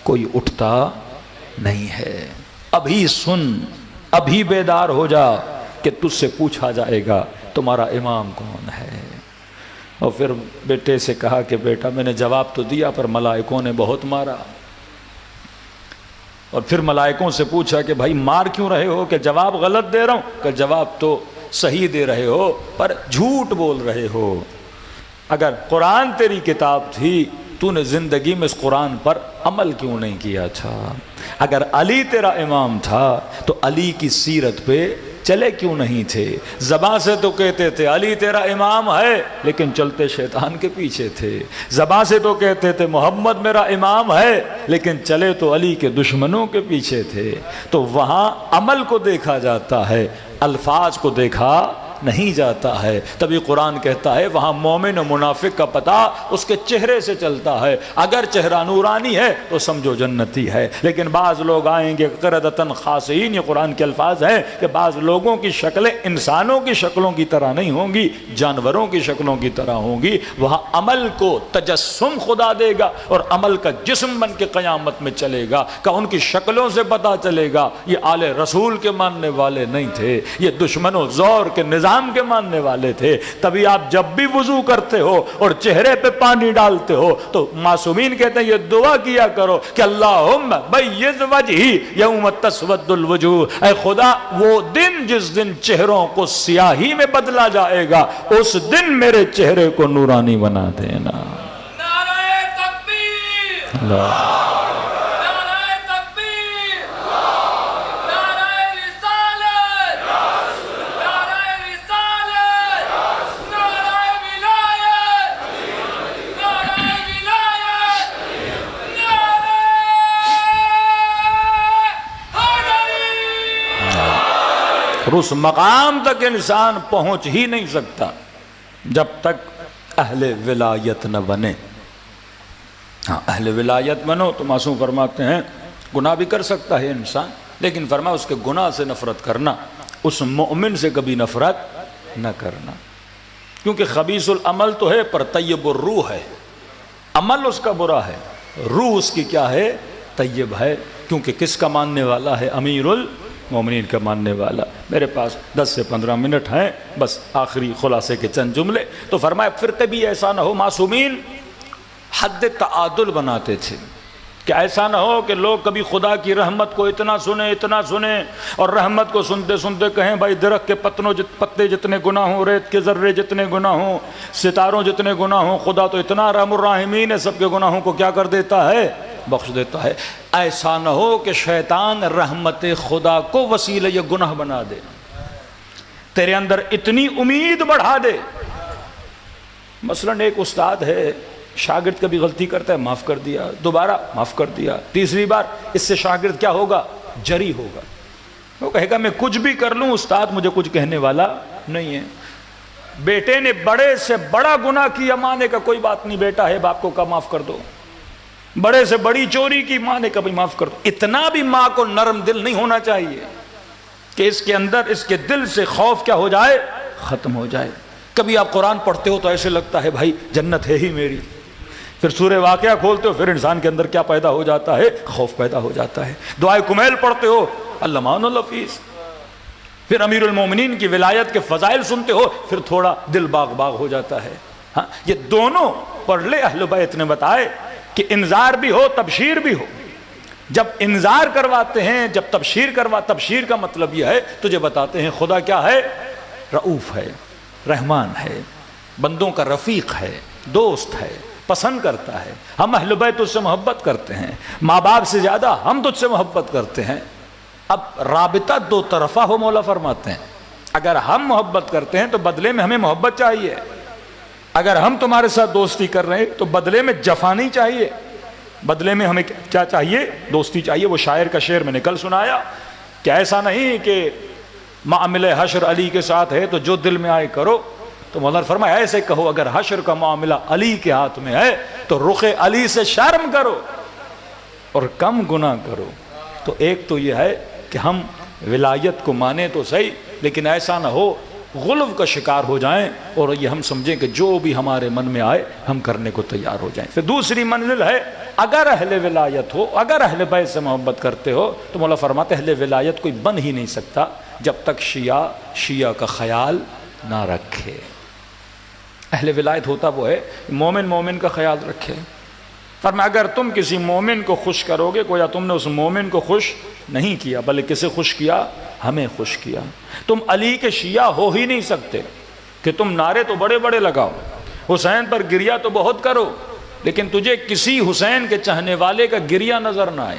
کوئی اٹھتا نہیں ہے. ابھی سن، ابھی بیدار ہو جا کہ تجھ سے پوچھا جائے گا تمہارا امام کون ہے. اور پھر بیٹے سے کہا کہ بیٹا میں نے جواب تو دیا پر ملائکوں نے بہت مارا. اور پھر ملائکوں سے پوچھا کہ بھائی مار کیوں رہے ہو؟ کہ جواب غلط دے رہا ہوں. کہ جواب تو صحیح دے رہے ہو پر جھوٹ بول رہے ہو. اگر قرآن تیری کتاب تھی تو نے زندگی میں اس قرآن پر عمل کیوں نہیں کیا تھا؟ اگر علی تیرا امام تھا تو علی کی سیرت پہ چلے کیوں نہیں تھے؟ زبان سے تو کہتے تھے علی تیرا امام ہے لیکن چلتے شیطان کے پیچھے تھے. زبان سے تو کہتے تھے محمد میرا امام ہے لیکن چلے تو علی کے دشمنوں کے پیچھے تھے. تو وہاں عمل کو دیکھا جاتا ہے، الفاظ کو دیکھا نہیں جاتا ہے۔ تبھی قرآن کہتا ہے وہاں مومن و منافق کا پتہ اس کے چہرے سے چلتا ہے، اگر چہرہ نورانی ہے تو سمجھو جنتی ہے۔ لیکن بعض لوگ آئیں گے قردۃ خاسئین، یہ قرآن کے الفاظ ہیں کہ بعض لوگوں کی شکلیں انسانوں کی شکلوں کی طرح نہیں ہوں گی، جانوروں کی شکلوں کی طرح ہوں گی۔ وہاں عمل کو تجسم خدا دے گا اور عمل کا جسم بن کے قیامت میں چلے گا، کہ ان کی شکلوں سے پتہ چلے گا یہ آل رسول کے ماننے والے نہیں تھے، یہ دشمن و زور کے نظام کے ماننے والے تھے۔ تبھی آپ جب بھی وضو کرتے ہو اور چہرے پہ پانی ڈالتے ہو تو معصومین کہتے ہیں یہ دعا کیا کرو کہ اللہم بیض وجہی یوم تسود الوجوہ، اے خدا وہ دن جس دن چہروں کو سیاہی میں بدلا جائے گا اس دن میرے چہرے کو نورانی بنا دینا۔ نعرہ تکبیر، اللہ نعرہ تکبیر، نعرہ رسالت، نعرہ رسالت، نعرہ ولایت، نعرہ ولایت، نعرہ حیدری۔ اور اس مقام تک انسان پہنچ ہی نہیں سکتا جب تک اہل ولایت نہ بنے۔ ہاں اہل ولایت بنو تو معصوم فرماتے ہیں گناہ بھی کر سکتا ہے انسان، لیکن فرمایا اس کے گناہ سے نفرت کرنا، اس مومن سے کبھی نفرت نہ کرنا، کیونکہ خبیث العمل تو ہے پر طیب الروح ہے، عمل اس کا برا ہے، روح اس کی کیا ہے؟ طیب ہے، کیونکہ کس کا ماننے والا ہے؟ امیر المومنین کا ماننے والا۔ میرے پاس 10 سے 15 منٹ ہیں، بس آخری خلاصے کے چند جملے۔ تو فرمایا پھر کبھی ایسا نہ ہو، معصومین حد تعادل بناتے تھے کہ ایسا نہ ہو کہ لوگ کبھی خدا کی رحمت کو اتنا سنیں اور رحمت کو سنتے سنتے کہیں بھائی درخت کے پتے جتنے گناہ ہوں، ریت کے ذرے جتنے گناہ ہوں، ستاروں جتنے گناہ ہوں، خدا تو اتنا رحم الراحمین ہے، سب کے گناہوں کو کیا کر دیتا ہے؟ بخش دیتا ہے۔ ایسا نہ ہو کہ شیطان رحمت خدا کو وسیلہ یہ گناہ بنا دے، تیرے اندر اتنی امید بڑھا دے۔ مثلا ایک استاد ہے، شاگرد کبھی غلطی کرتا ہے، معاف کر دیا، دوبارہ معاف کر دیا، تیسری بار، اس سے شاگرد کیا ہوگا؟ جری ہوگا، وہ کہے گا میں کچھ بھی کر لوں استاد مجھے کچھ کہنے والا نہیں ہے۔ بیٹے نے بڑے سے بڑا گناہ کیا، ماں نے کہا کوئی بات نہیں بیٹا ہے، باپ کو کہا معاف کر دو۔ بڑے سے بڑی چوری کی، ماں نے کہا بھائی معاف کر دو۔ اتنا بھی ماں کو نرم دل نہیں ہونا چاہیے کہ اس کے اندر، اس کے دل سے خوف کیا ہو جائے؟ ختم ہو جائے۔ کبھی آپ قرآن پڑھتے ہو تو ایسے لگتا ہے بھائی جنت ہے ہی میری، پھر سورہ واقعہ کھولتے ہو پھر انسان کے اندر کیا پیدا ہو جاتا ہے؟ خوف پیدا ہو جاتا ہے۔ دعائے کمیل پڑھتے ہو اللہمان الحفیظ، پھر امیر المومنین کی ولایت کے فضائل سنتے ہو پھر تھوڑا دل باغ باغ ہو جاتا ہے۔ ہاں یہ دونوں پڑھ لے اہل بیت نے بتائے کہ انذار بھی ہو تبشیر بھی ہو۔ جب انذار کرواتے ہیں، جب تبشیر کا مطلب یہ ہے تجھے بتاتے ہیں خدا کیا ہے؟ رؤوف ہے، رحمان ہے، بندوں کا رفیق ہے، دوست ہے، پسند کرتا ہے۔ ہم اہل بیت اس سے محبت کرتے ہیں، ماں باپ سے زیادہ ہم تجھ سے محبت کرتے ہیں۔ اب رابطہ دو طرفہ ہو، مولا فرماتے ہیں اگر ہم محبت کرتے ہیں تو بدلے میں ہمیں محبت چاہیے، اگر ہم تمہارے ساتھ دوستی کر رہے ہیں تو بدلے میں جفا نہیں چاہیے، بدلے میں ہمیں کیا چاہیے؟ دوستی چاہیے۔ وہ شاعر کا شعر میں نے کل سنایا کہ ایسا نہیں کہ معاملہ حشر علی کے ساتھ ہے تو جو دل میں آئے کرو، تو مولانا نے فرمایا ایسے کہو اگر حشر کا معاملہ علی کے ہاتھ میں ہے تو رخ علی سے شرم کرو اور کم گناہ کرو۔ تو ایک تو یہ ہے کہ ہم ولایت کو مانیں تو صحیح، لیکن ایسا نہ ہو غلو کا شکار ہو جائیں اور یہ ہم سمجھیں کہ جو بھی ہمارے من میں آئے ہم کرنے کو تیار ہو جائیں۔ پھر دوسری منزل ہے اگر اہل ولایت ہو، اگر اہل بیت سے محبت کرتے ہو تو مولا فرماتے اہل ولایت کوئی بن ہی نہیں سکتا جب تک شیعہ کا خیال نہ رکھے۔ اہل ولایت ہوتا وہ ہے مومن کا خیال رکھے۔ فرمایا اگر تم کسی مومن کو خوش کرو گے، گویا تم نے اس مومن کو خوش نہیں کیا بلکہ کسے خوش کیا؟ ہمیں خوش کیا۔ تم علی کے شیعہ ہو ہی نہیں سکتے کہ تم نعرے تو بڑے بڑے لگاؤ، حسین پر گریہ تو بہت کرو، لیکن تجھے کسی حسین کے چاہنے والے کا گریہ نظر نہ آئے،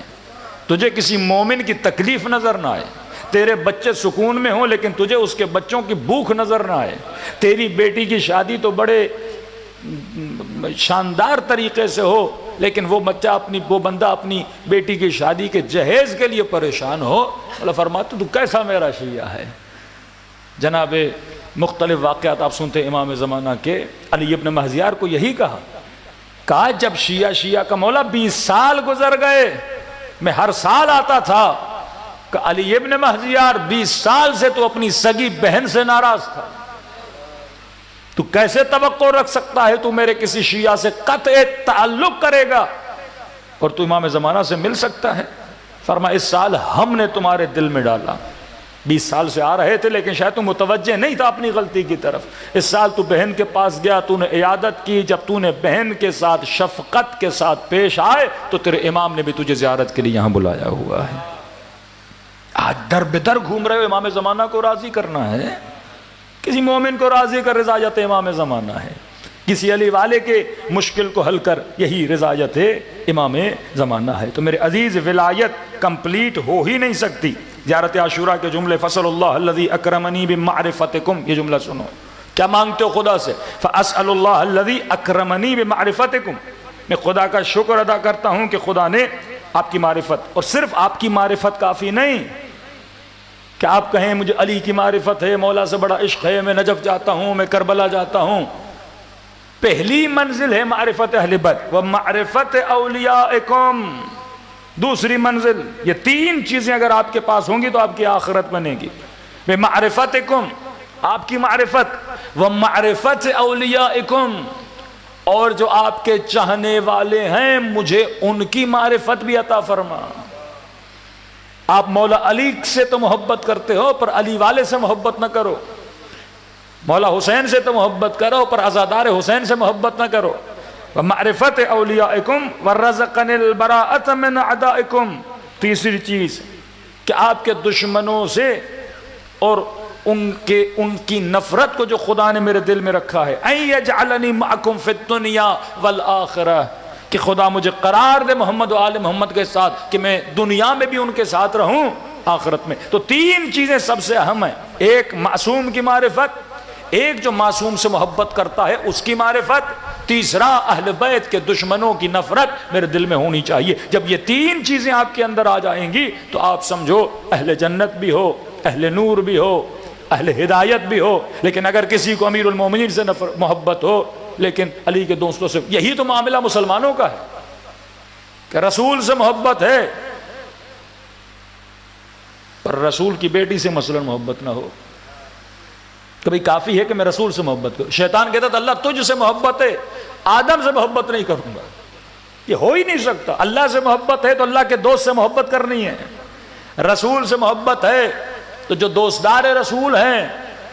تجھے کسی مومن کی تکلیف نظر نہ آئے، تیرے بچے سکون میں ہوں لیکن تجھے اس کے بچوں کی بھوک نظر نہ آئے، تیری بیٹی کی شادی تو بڑے شاندار طریقے سے ہو لیکن وہ بندہ اپنی بیٹی کی شادی کے جہیز کے لیے پریشان ہو، اللہ فرماتے تو کیسا میرا شیعہ ہے؟ جناب مختلف واقعات آپ سنتے ہیں امام زمانہ کے. علی ابن مہزیار کو یہی کہا جب شیعہ کا مولا 20 سال گزر گئے، میں ہر سال آتا تھا، کہ علی ابن مہزیار 20 سال سے تو اپنی سگی بہن سے ناراض تھا، تو کیسے توقع رکھ سکتا ہے تو میرے کسی شیعہ سے قطع تعلق کرے گا اور تو امام زمانہ سے مل سکتا ہے؟ فرمایا اس سال ہم نے تمہارے دل میں ڈالا. 20 سال سے آ رہے تھے لیکن شاید تو متوجہ نہیں تھا اپنی غلطی کی طرف. اس سال تو بہن کے پاس گیا، تو نے عیادت کی، جب تو نے بہن کے ساتھ شفقت کے ساتھ پیش آئے تو تیرے امام نے بھی تجھے زیارت کے لیے یہاں بلایا ہوا ہے. آج در بدر گھوم رہے ہو، امام زمانہ کو راضی کرنا ہے. کسی مومن کو راضی کر رضایت امام زمانہ ہے. کسی علی والے کے مشکل کو حل کر، یہی رضایت امام زمانہ ہے. تو میرے عزیز، ولایت کمپلیٹ ہو ہی نہیں سکتی. زیارت عاشوراء کے جملے، فصل اللہ الذی اکرمنی بمعرفتکم، یہ جملہ سنو. کیا مانگتے ہو خدا سے؟ فاسأل اللہ الذی اکرمنی بمعرفتکم، میں خدا کا شکر ادا کرتا ہوں کہ خدا نے آپ کی معرفت. اور صرف آپ کی معرفت کافی نہیں کہ آپ کہیں مجھے علی کی معرفت ہے، مولا سے بڑا عشق ہے، میں نجف جاتا ہوں، میں کربلا جاتا ہوں. پہلی منزل ہے معرفت اہل بیت ومعرفت اولیائکم. دوسری منزل، یہ 3 چیزیں اگر آپ کے پاس ہوں گی تو آپ کی آخرت بنے گی. بمعرفتکم، آپ کی معرفت، ومعرفت اولیائکم، اور جو آپ کے چاہنے والے ہیں مجھے ان کی معرفت بھی عطا فرما. آپ مولا علی سے تو محبت کرتے ہو پر علی والے سے محبت نہ کرو. مولا حسین سے تو محبت کرو پر عزادار حسین سے محبت نہ کرو. ومعرفت اولیائکم ورزقن البراءۃ من اعدائکم. تیسری چیز کہ آپ کے دشمنوں سے اور ان کی نفرت کو جو خدا نے میرے دل میں رکھا ہے، ان یجعلنی معکم فی الدنیا والآخرہ، کہ خدا مجھے قرار دے محمد و آل محمد کے ساتھ کہ میں دنیا میں بھی ان کے ساتھ رہوں، آخرت میں. تو 3 چیزیں سب سے اہم ہیں. ایک معصوم کی معرفت، ایک جو معصوم سے محبت کرتا ہے اس کی معرفت، تیسرا اہل بیت کے دشمنوں کی نفرت میرے دل میں ہونی چاہیے. جب یہ 3 چیزیں آپ کے اندر آ جائیں گی تو آپ سمجھو اہل جنت بھی ہو، اہل نور بھی ہو، اہل ہدایت بھی ہو. لیکن اگر کسی کو امیر المومنین سے محبت ہو لیکن علی کے دوستوں سے، یہی تو معاملہ مسلمانوں کا ہے کہ رسول سے محبت ہے پر رسول کی بیٹی سے مثلا محبت نہ ہو. کبھی کافی ہے کہ میں رسول سے محبت کروں. شیطان کہتا تھا اللہ تجھ سے محبت ہے، آدم سے محبت نہیں کروں گا. یہ ہو ہی نہیں سکتا. اللہ سے محبت ہے تو اللہ کے دوست سے محبت کرنی ہے. رسول سے محبت ہے تو جو دوستدار رسول ہیں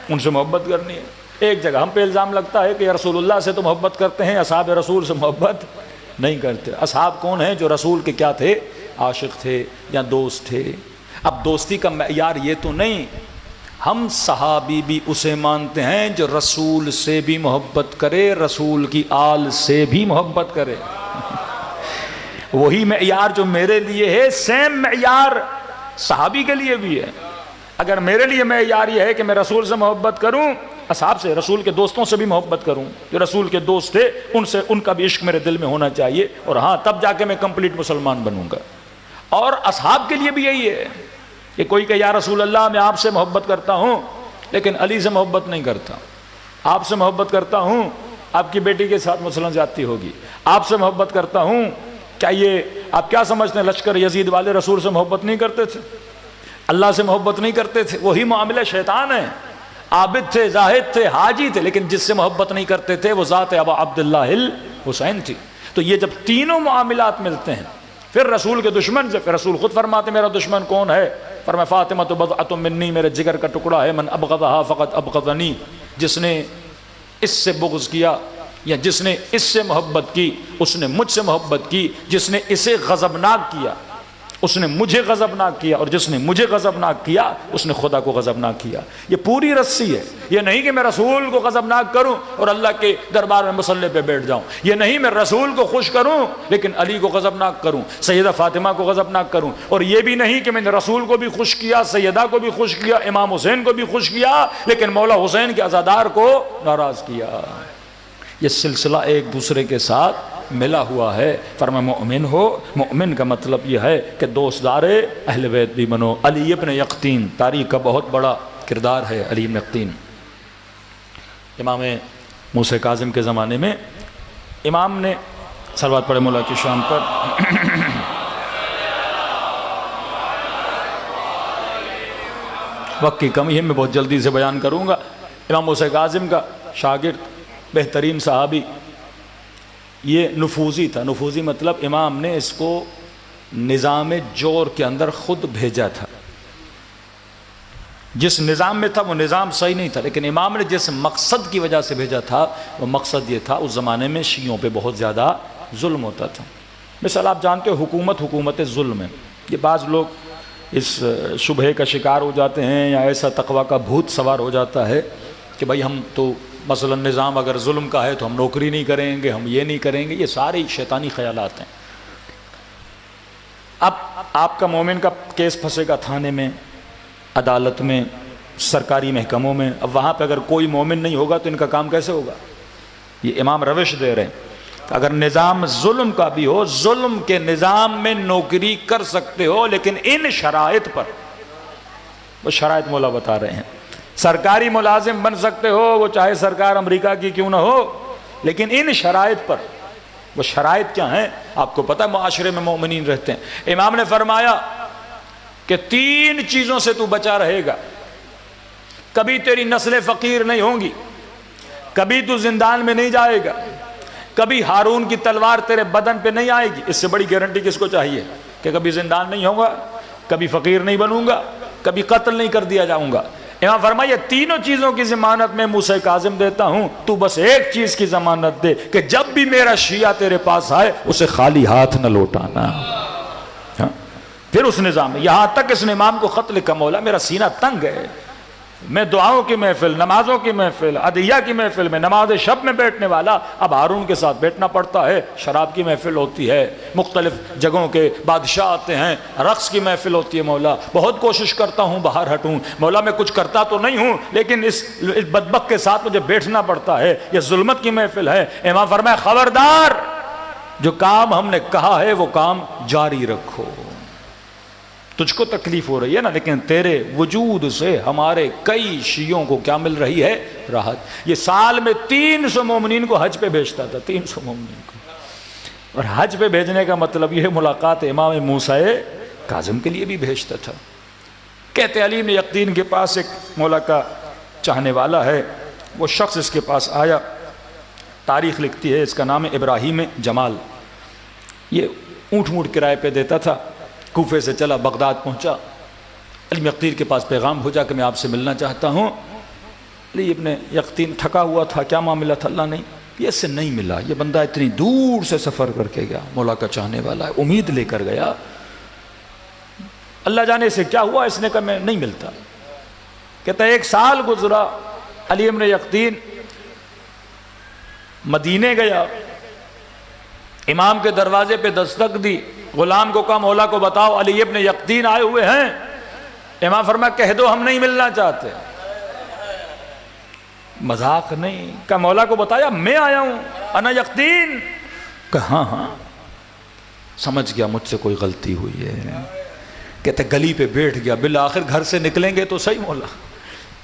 ان سے محبت کرنی ہے. ایک جگہ ہم پہ الزام لگتا ہے کہ رسول اللہ سے تو محبت کرتے ہیں، اصحاب رسول سے محبت نہیں کرتے. اصحاب کون ہیں؟ جو رسول کے کیا تھے؟ عاشق تھے یا دوست تھے. اب دوستی کا معیار یہ تو نہیں، ہم صحابی بھی اسے مانتے ہیں جو رسول سے بھی محبت کرے، رسول کی آل سے بھی محبت کرے. وہی معیار جو میرے لیے ہے سیم معیار صحابی کے لیے بھی ہے. اگر میرے لیے معیار یہ ہے کہ میں رسول سے محبت کروں، اصحاب سے، رسول کے دوستوں سے بھی محبت کروں، جو رسول کے دوست تھے ان کا بھی عشق میرے دل میں ہونا چاہیے. اور ہاں تب جا کے میں کمپلیٹ مسلمان بنوں گا. اور اصحاب کے لیے بھی یہی ہے کہ کوئی کہ یا رسول اللہ میں آپ سے محبت کرتا ہوں لیکن علی سے محبت نہیں کرتا. آپ سے محبت کرتا ہوں، آپ کی بیٹی کے ساتھ مثلا زیادتی ہوگی. آپ سے محبت کرتا ہوں، کیا یہ آپ کیا سمجھتے ہیں لشکر یزید والے رسول سے محبت نہیں کرتے تھے؟ اللہ سے محبت نہیں کرتے تھے؟ وہی معاملہ شیطان ہے. عابد تھے، زاہد تھے، حاجی تھے، لیکن جس سے محبت نہیں کرتے تھے وہ ذات ابا عبداللہ الحسین تھی. تو یہ جب تینوں معاملات ملتے ہیں پھر رسول کے دشمن سے، پھر رسول خود فرماتے میرا دشمن کون ہے؟ فرمایا فاطمہ تو بضعۃ منی، میرے جگر کا ٹکڑا ہے. من ابغضها فقط ابغضنی، جس نے اس سے بغض کیا یا جس نے اس سے محبت کی اس نے مجھ سے محبت کی. جس نے اسے غضبناک کیا اس نے مجھے غضبناک کیا، اور جس نے مجھے غضبناک کیا اس نے خدا کو غضبناک کیا. یہ پوری رسی ہے. یہ نہیں کہ میں رسول کو غضبناک کروں اور اللہ کے دربار میں مصلی پہ بیٹھ جاؤں. یہ نہیں میں رسول کو خوش کروں لیکن علی کو غضبناک کروں، سیدہ فاطمہ کو غضبناک کروں. اور یہ بھی نہیں کہ میں نے رسول کو بھی خوش کیا، سیدہ کو بھی خوش کیا، امام حسین کو بھی خوش کیا لیکن مولا حسین کے عزادار کو ناراض کیا. یہ سلسلہ ایک دوسرے کے ساتھ ملا ہوا ہے. فرمایا مؤمن ہو. مؤمن کا مطلب یہ ہے کہ دوستدار اہل بیت بھی بنو. علی ابن یقطین، تاریخ کا بہت بڑا کردار ہے علی ابن یقطین. امام موسیٰ کاظم کے زمانے میں امام نے صلوات پڑھے مولا کی شان پر. وقت کی کمی ہے، میں بہت جلدی سے بیان کروں گا. امام موسیٰ کاظم کا شاگرد، بہترین صحابی، یہ نفوذی تھا. نفوذی مطلب امام نے اس کو نظام جور کے اندر خود بھیجا تھا. جس نظام میں تھا وہ نظام صحیح نہیں تھا، لیکن امام نے جس مقصد کی وجہ سے بھیجا تھا وہ مقصد یہ تھا. اس زمانے میں شیعوں پہ بہت زیادہ ظلم ہوتا تھا. مثال آپ جانتے ہو حکومت ظلم ہے. یہ بعض لوگ اس شبہے کا شکار ہو جاتے ہیں یا ایسا تقویٰ کا بھوت سوار ہو جاتا ہے کہ بھائی ہم تو مثلا نظام اگر ظلم کا ہے تو ہم نوکری نہیں کریں گے، ہم یہ نہیں کریں گے. یہ سارے شیطانی خیالات ہیں. اب آپ کا مومن کا کیس پھنسے گا تھانے میں، عدالت میں، سرکاری محکموں میں. اب وہاں پہ اگر کوئی مومن نہیں ہوگا تو ان کا کام کیسے ہوگا؟ یہ امام روش دے رہے ہیں. اگر نظام ظلم کا بھی ہو، ظلم کے نظام میں نوکری کر سکتے ہو، لیکن ان شرائط پر. وہ شرائط مولا بتا رہے ہیں. سرکاری ملازم بن سکتے ہو، وہ چاہے سرکار امریکہ کی کیوں نہ ہو، لیکن ان شرائط پر. وہ شرائط کیا ہیں؟ آپ کو پتہ ہے معاشرے میں مومنین رہتے ہیں. امام نے فرمایا کہ 3 چیزوں سے تو بچا رہے گا. کبھی تیری نسلیں فقیر نہیں ہوں گی، کبھی تو زندان میں نہیں جائے گا، کبھی ہارون کی تلوار تیرے بدن پہ نہیں آئے گی. اس سے بڑی گارنٹی کس کو چاہیے کہ کبھی زندان نہیں ہوگا، کبھی فقیر نہیں بنوں گا، کبھی قتل نہیں کر دیا جاؤں گا. امام فرمایا 3 چیزوں کی ضمانت میں موسیٰ کاظم دیتا ہوں، تو بس ایک چیز کی ضمانت دے کہ جب بھی میرا شیعہ تیرے پاس آئے اسے خالی ہاتھ نہ لوٹانا. پھر اس نظام میں یہاں تک اس نے امام کو خط لکھا، مولا میرا سینہ تنگ ہے، میں دعاؤں کی محفل، نمازوں کی محفل، عدیہ کی محفل میں، نماز شب میں بیٹھنے والا، اب ہارون کے ساتھ بیٹھنا پڑتا ہے. شراب کی محفل ہوتی ہے، مختلف جگہوں کے بادشاہ آتے ہیں، رقص کی محفل ہوتی ہے. مولا بہت کوشش کرتا ہوں باہر ہٹوں، مولا میں کچھ کرتا تو نہیں ہوں، لیکن اس بدبخت کے ساتھ مجھے بیٹھنا پڑتا ہے. یہ ظلمت کی محفل ہے. امام فرمایا خبردار، جو کام ہم نے کہا ہے وہ کام جاری رکھو. تجھ کو تکلیف ہو رہی ہے نا، لیکن تیرے وجود سے ہمارے کئی شیعوں کو کیا مل رہی ہے؟ راحت. یہ سال میں 300 مومنین کو حج پہ بھیجتا تھا، 300 مومنین کو. اور حج پہ بھیجنے کا مطلب یہ ملاقات امام موسیٰ کاظم کے لیے بھی بھیجتا تھا. کہتے علی بن یقطین کے پاس ایک مولا کا چاہنے والا ہے، وہ شخص اس کے پاس آیا. تاریخ لکھتی ہے اس کا نام ہے ابراہیم جمال. یہ اونٹ کرائے پہ دیتا تھا. کوفے سے چلا بغداد پہنچا. علی یقطین کے پاس پیغام بھیجا کہ میں آپ سے ملنا چاہتا ہوں. علی ابن یقطین تھکا ہوا تھا، کیا معاملہ تھا؟ اللہ نہیں، یہ اس سے نہیں ملا. یہ بندہ اتنی دور سے سفر کر کے گیا، مولا کا چاہنے والا ہے، امید لے کر گیا. اللہ جانے سے کیا ہوا، اس نے کہا میں نہیں ملتا. کہتا ہے 1 سال گزرا. علی ابن یقطین مدینے گیا، امام کے دروازے پہ دستک دی. غلام کو کہا مولا کو بتاؤ علی ابن یقطین آئے ہوئے ہیں. امام فرمایا کہہ دو ہم نہیں ملنا چاہتے. مذاق نہیں. کہا مولا کو بتایا میں آیا ہوں، انا یقطین. کہا ہاں سمجھ گیا مجھ سے کوئی غلطی ہوئی ہے. کہتے گلی پہ بیٹھ گیا. بالآخر گھر سے نکلیں گے تو صحیح مولا.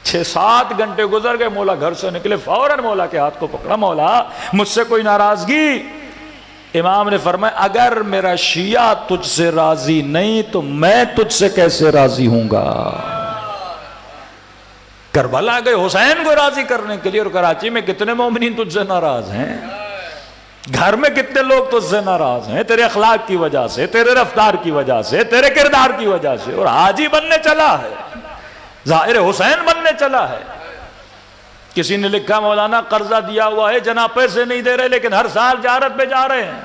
6-7 گھنٹے گزر گئے، مولا گھر سے نکلے، فوراً مولا کے ہاتھ کو پکڑا. مولا مجھ سے کوئی ناراضگی؟ امام نے فرمایا اگر میرا شیعہ تجھ سے راضی نہیں تو میں تجھ سے کیسے راضی ہوں گا. کربلا گئے حسین کو راضی کرنے کے لیے، اور کراچی میں کتنے مومنین تجھ سے ناراض ہیں، گھر میں کتنے لوگ تجھ سے ناراض ہیں تیرے اخلاق کی وجہ سے، تیرے رفتار کی وجہ سے، تیرے کردار کی وجہ سے. اور حاجی بننے چلا ہے، ظاہر حسین بننے چلا ہے. کسی نے لکھا مولانا قرضہ دیا ہوا ہے، جناب پیسے نہیں دے رہے لیکن ہر سال زیارت پہ جا رہے ہیں.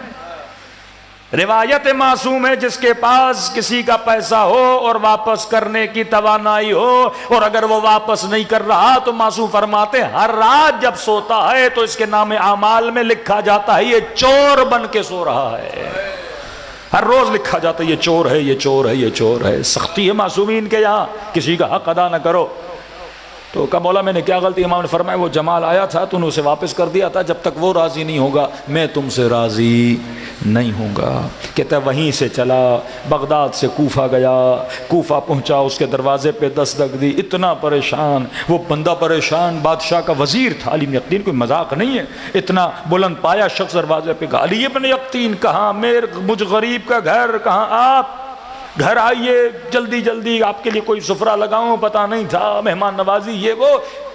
روایت معصوم ہے جس کے پاس کسی کا پیسہ ہو اور واپس کرنے کی توانائی ہو، اور اگر وہ واپس نہیں کر رہا تو معصوم فرماتے ہر رات جب سوتا ہے تو اس کے نام اعمال میں لکھا جاتا ہے یہ چور بن کے سو رہا ہے. ہر روز لکھا جاتا ہے یہ چور ہے، یہ چور ہے، یہ چور ہے. سختی ہے معصومین کے یہاں، کسی کا حق ادا نہ کرو. تو کہا مولا میں نے کیا غلطی؟ امام نے فرمایا وہ جمال آیا تھا تو نے اسے واپس کر دیا تھا، جب تک وہ راضی نہیں ہوگا میں تم سے راضی نہیں ہوں گا۔ کہتا ہے وہیں سے چلا، بغداد سے کوفہ گیا، کوفہ پہنچا، اس کے دروازے پہ دستک دی، اتنا پریشان، وہ بندہ پریشان، بادشاہ کا وزیر تھا علی بن یقطین، کوئی مذاق نہیں ہے، اتنا بلند پایا شخص دروازے پہ کہا علی بن یقطین کہاں؟ مجھ غریب کا گھر کہاں؟ آپ گھر آئیے جلدی جلدی، آپ کے لیے کوئی سفرہ لگاؤں، پتہ نہیں تھا، مہمان نوازی یہ وہ۔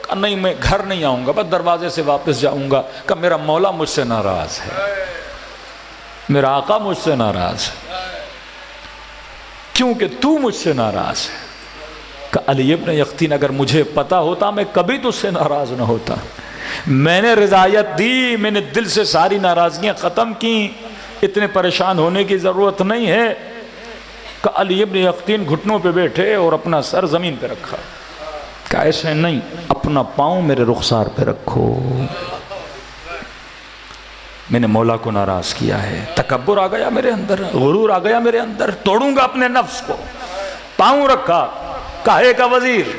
کہا نہیں میں گھر نہیں آؤں گا، بس دروازے سے واپس جاؤں گا۔ کہا میرا مولا مجھ سے ناراض ہے، میرا آقا مجھ سے ناراض ہے، کیونکہ تو مجھ سے ناراض ہے۔ کہا علی بن یقطین اگر مجھے پتا ہوتا میں کبھی تجھ سے ناراض نہ ہوتا، میں نے رضایت دی، میں نے دل سے ساری ناراضگیاں ختم کی، اتنے پریشان ہونے کی ضرورت نہیں ہے۔ کہ علی بن یقطین گھٹنوں پہ بیٹھے اور اپنا سر زمین پہ رکھا، کہ ایسے نہیں، اپنا پاؤں میرے رخسار پہ رکھو، میں نے مولا کو ناراض کیا ہے، تکبر آ گیا میرے اندر، غرور آ گیا میرے اندر، توڑوں گا اپنے نفس کو۔ پاؤں رکھا، کہے کا وزیر،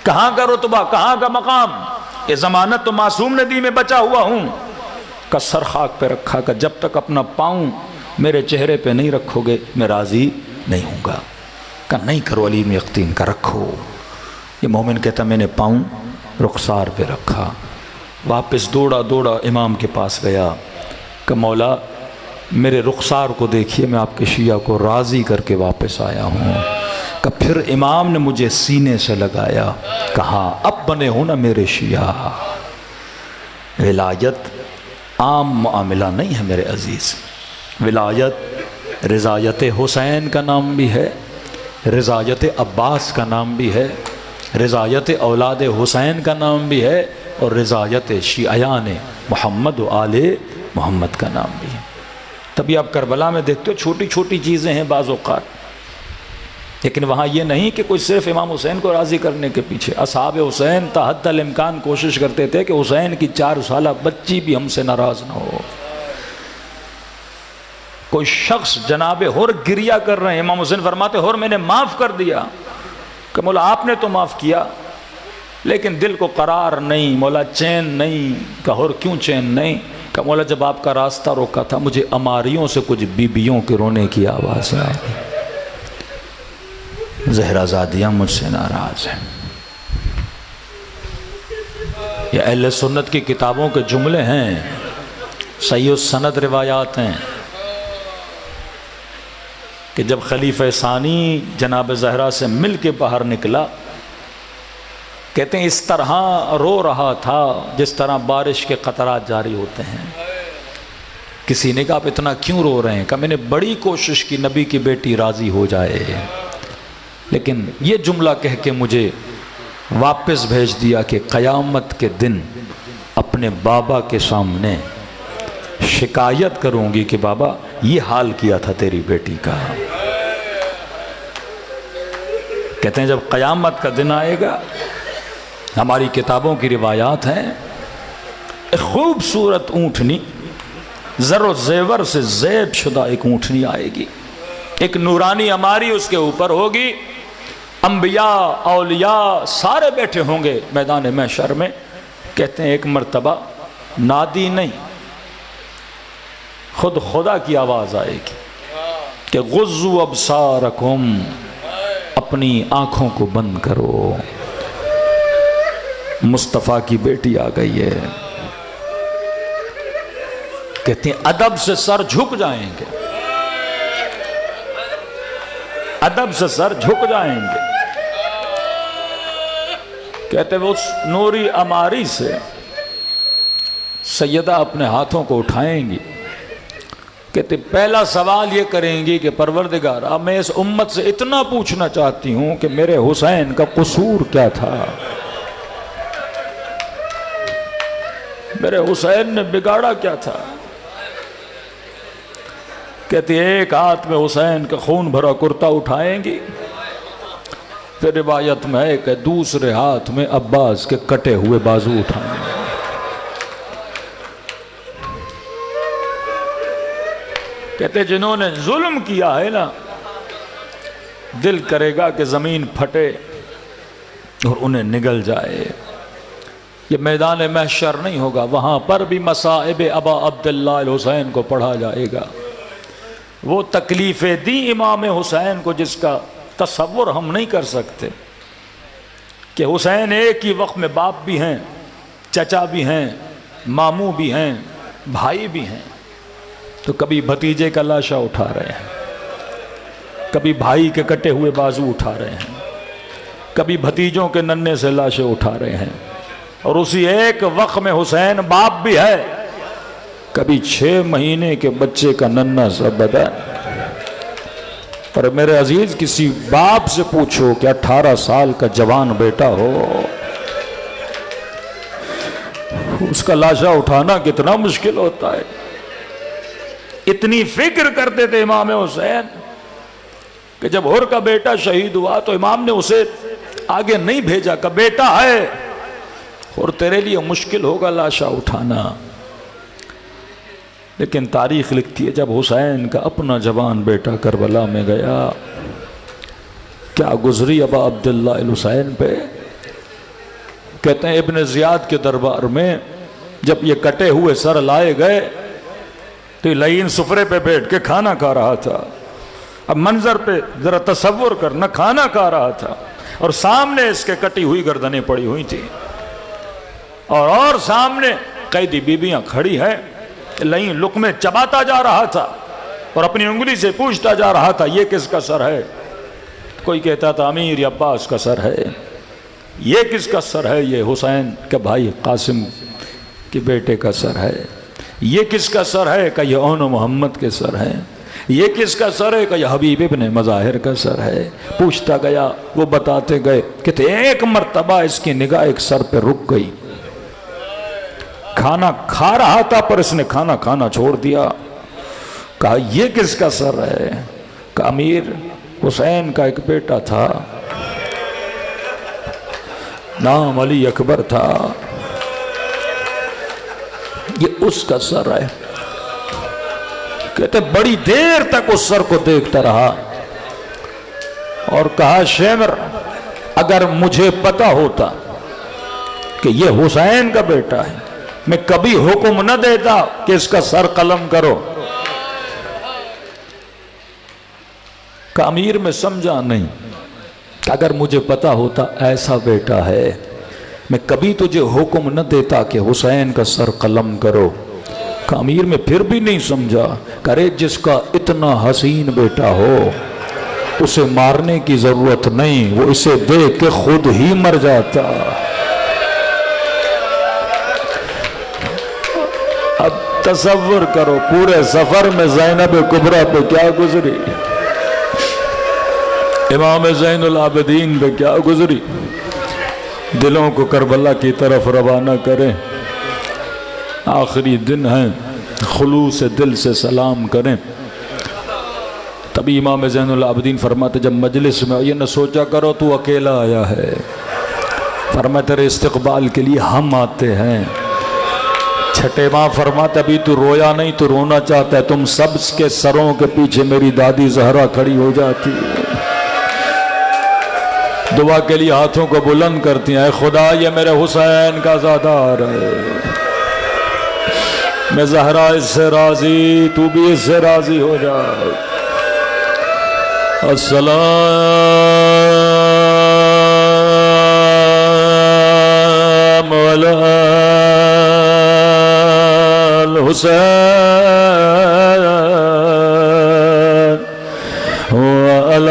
کہاں کا رتبہ، کہاں کا مقام، یہ ضمانت تو معصوم نے دی، میں بچا ہوا ہوں۔ کا سر خاک پہ رکھا، کہ جب تک اپنا پاؤں میرے چہرے پہ نہیں رکھو گے میں راضی نہیں ہوں گا۔ کہا نہیں کرو علی بن یقطین کا، رکھو۔ یہ مومن کہتا میں نے پاؤں رخسار پہ رکھا، واپس دوڑا دوڑا امام کے پاس گیا کہ مولا میرے رخسار کو دیکھیے، میں آپ کے شیعہ کو راضی کر کے واپس آیا ہوں۔ کہ پھر امام نے مجھے سینے سے لگایا، کہا اب بنے ہو نا میرے شیعہ۔ ولایت عام معاملہ نہیں ہے میرے عزیز، ولایت رضایت حسین کا نام بھی ہے، رضایت عباس کا نام بھی ہے، رضایت اولاد حسین کا نام بھی ہے، اور رضایت شیعیان محمد و آل محمد کا نام بھی ہے۔ تبھی آپ کربلا میں دیکھتے ہو چھوٹی چھوٹی چیزیں ہیں بعض اوقات، لیکن وہاں یہ نہیں کہ کوئی صرف امام حسین کو راضی کرنے کے پیچھے، اصحاب حسین تا حد الامکان کوشش کرتے تھے کہ حسین کی 4 سالہ بچی بھی ہم سے ناراض نہ ہو۔ کوئی شخص جناب ہر گریہ کر رہے ہیں، امام حسین فرماتے ہر میں نے معاف کر دیا، کہ مولا آپ نے تو معاف کیا لیکن دل کو قرار نہیں، مولا چین نہیں۔ کہ ہر کیوں چین نہیں؟ کہ مولا جب آپ کا راستہ روکا تھا مجھے اماریوں سے کچھ بیبیوں کے رونے کی آواز آئی، زہرہ زادیاں مجھ سے ناراض ہیں۔ یہ اہل سنت کی کتابوں کے جملے ہیں، صحیح السند روایات ہیں، کہ جب خلیفہ ثانی جناب زہرا سے مل کے باہر نکلا، کہتے ہیں اس طرح رو رہا تھا جس طرح بارش کے قطرات جاری ہوتے ہیں۔ کسی نے کہا آپ اتنا کیوں رو رہے ہیں؟ کہ میں نے بڑی کوشش کی نبی کی بیٹی راضی ہو جائے، لیکن یہ جملہ کہہ کے مجھے واپس بھیج دیا کہ قیامت کے دن اپنے بابا کے سامنے شکایت کروں گی کہ بابا یہ حال کیا تھا تیری بیٹی کا۔ کہتے ہیں جب قیامت کا دن آئے گا، ہماری کتابوں کی روایات ہیں، ایک خوبصورت اونٹنی، زر و زیور سے زیب شدہ ایک اونٹنی آئے گی، ایک نورانی عماری اس کے اوپر ہوگی، انبیاء اولیاء سارے بیٹھے ہوں گے میدان محشر میں۔ کہتے ہیں ایک مرتبہ نادی نہیں، خود خدا کی آواز آئے گی کہ غضوا ابصارکم، اپنی آنکھوں کو بند کرو، مصطفیٰ کی بیٹی آ گئی ہے۔ کہتے ہیں ادب سے سر جھک جائیں گے، ادب سے سر جھک جائیں گے۔ کہتے ہیں وہ اس نوری عماری سے سیدہ اپنے ہاتھوں کو اٹھائیں گی، کہتے پہلا سوال یہ کریں گی کہ پروردگارا میں اس امت سے اتنا پوچھنا چاہتی ہوں کہ میرے حسین کا قصور کیا تھا، میرے حسین نے بگاڑا کیا تھا۔ کہتے ایک ہاتھ میں حسین کا خون بھرا کرتا اٹھائیں گی، پھر روایت میں ہے کہ دوسرے ہاتھ میں عباس کے کٹے ہوئے بازو اٹھائیں گے۔ کہتے جنہوں نے ظلم کیا ہے نا، دل کرے گا کہ زمین پھٹے، اور انہیں نگل جائے۔ یہ میدان محشر نہیں ہوگا، وہاں پر بھی مصائب ابا عبداللہ الحسین کو پڑھا جائے گا، وہ تکلیفیں دی امام حسین کو جس کا تصور ہم نہیں کر سکتے، کہ حسین ایک ہی وقت میں باپ بھی ہیں، چچا بھی ہیں، ماموں بھی ہیں، بھائی بھی ہیں، تو کبھی بھتیجے کا لاشا اٹھا رہے ہیں، کبھی بھائی کے کٹے ہوئے بازو اٹھا رہے ہیں، کبھی بھتیجوں کے ننے سے لاشیں اٹھا رہے ہیں، اور اسی ایک وقت میں حسین باپ بھی ہے، کبھی 6 مہینے کے بچے کا ننا سا بدن۔ پر میرے عزیز کسی باپ سے پوچھو کہ 18 سال کا جوان بیٹا ہو، اس کا لاشا اٹھانا کتنا مشکل ہوتا ہے۔ اتنی فکر کرتے تھے امام حسین کہ جب حر کا بیٹا شہید ہوا تو امام نے اسے آگے نہیں بھیجا کہ بیٹا ہے اور تیرے لیے مشکل ہوگا لاشا اٹھانا، لیکن تاریخ لکھتی ہے جب حسین کا اپنا جوان بیٹا کربلا میں گیا، کیا گزری ابا عبداللہ الحسین پہ۔ کہتے ہیں ابن زیاد کے دربار میں جب یہ کٹے ہوئے سر لائے گئے تو لعین سفرے پہ بیٹھ کے کھانا کھا رہا تھا۔ اب منظر پہ ذرا تصور کرنا، کھانا کھا رہا تھا اور سامنے اس کے کٹی ہوئی گردنیں پڑی ہوئی تھی، اور سامنے قیدی بیویاں کھڑی ہیں، لعین لقمے چباتا جا رہا تھا اور اپنی انگلی سے پوچھتا جا رہا تھا یہ کس کا سر ہے۔ کوئی کہتا تھا امیر یا عباس کا سر ہے، یہ کس کا سر ہے، یہ حسین کے بھائی قاسم کے بیٹے کا سر ہے، یہ کس کا سر ہے کہ یہ اون محمد کے سر ہے، یہ کس کا سر ہے کہ یہ حبیب ابن مظاہر کا سر ہے۔ پوچھتا گیا، وہ بتاتے گئے، کہتے ایک مرتبہ اس کی نگاہ ایک سر پہ رک گئی، کھانا کھا رہا تھا پر اس نے کھانا کھانا چھوڑ دیا۔ کہا یہ کس کا سر ہے، کہا امیر حسین کا ایک بیٹا تھا، نام علی اکبر تھا، یہ اس کا سر ہے۔ کہتے بڑی دیر تک اس سر کو دیکھتا رہا اور کہا شیمر اگر مجھے پتا ہوتا کہ یہ حسین کا بیٹا ہے میں کبھی حکم نہ دیتا کہ اس کا سر قلم کرو۔ کہ امیر میں سمجھا نہیں کہ اگر مجھے پتا ہوتا ایسا بیٹا ہے میں کبھی تجھے حکم نہ دیتا کہ حسین کا سر قلم کرو۔ کہ امیر میں پھر بھی نہیں سمجھا کہ ارے جس کا اتنا حسین بیٹا ہو اسے مارنے کی ضرورت نہیں، وہ اسے دیکھ کے خود ہی مر جاتا۔ اب تصور کرو پورے سفر میں زینب کبریٰ پہ کیا گزری، امام زین العابدین پہ کیا گزری۔ دلوں کو کربلا کی طرف روانہ کریں، آخری دن ہیں، خلوص دل سے سلام کریں۔ تبھی امام زین العابدین فرماتے جب مجلس میں یہ نہ سوچا کرو تو اکیلا آیا ہے، فرماتے تیرے استقبال کے لیے ہم آتے ہیں۔ چھٹے ماں فرماتے ابھی تو رویا نہیں تو رونا چاہتا ہے، تم سب کے سروں کے پیچھے میری دادی زہرا کھڑی ہو جاتی ہے، دعا کے لیے ہاتھوں کو بلند کرتی ہیں، اے خدا یہ میرے حسین کا زادار ہے، میں زہرا اس سے راضی، تو بھی اس سے راضی ہو جا۔ السلام علی الحسین وعلی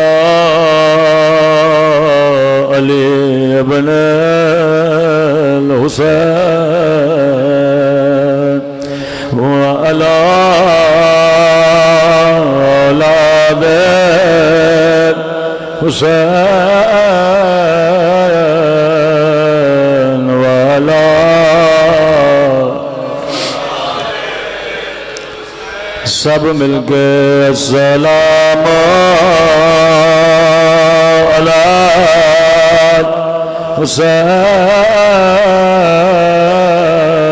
علی ابن الحسین وعلی بیت حسین وعلی سب مل کے السلام علی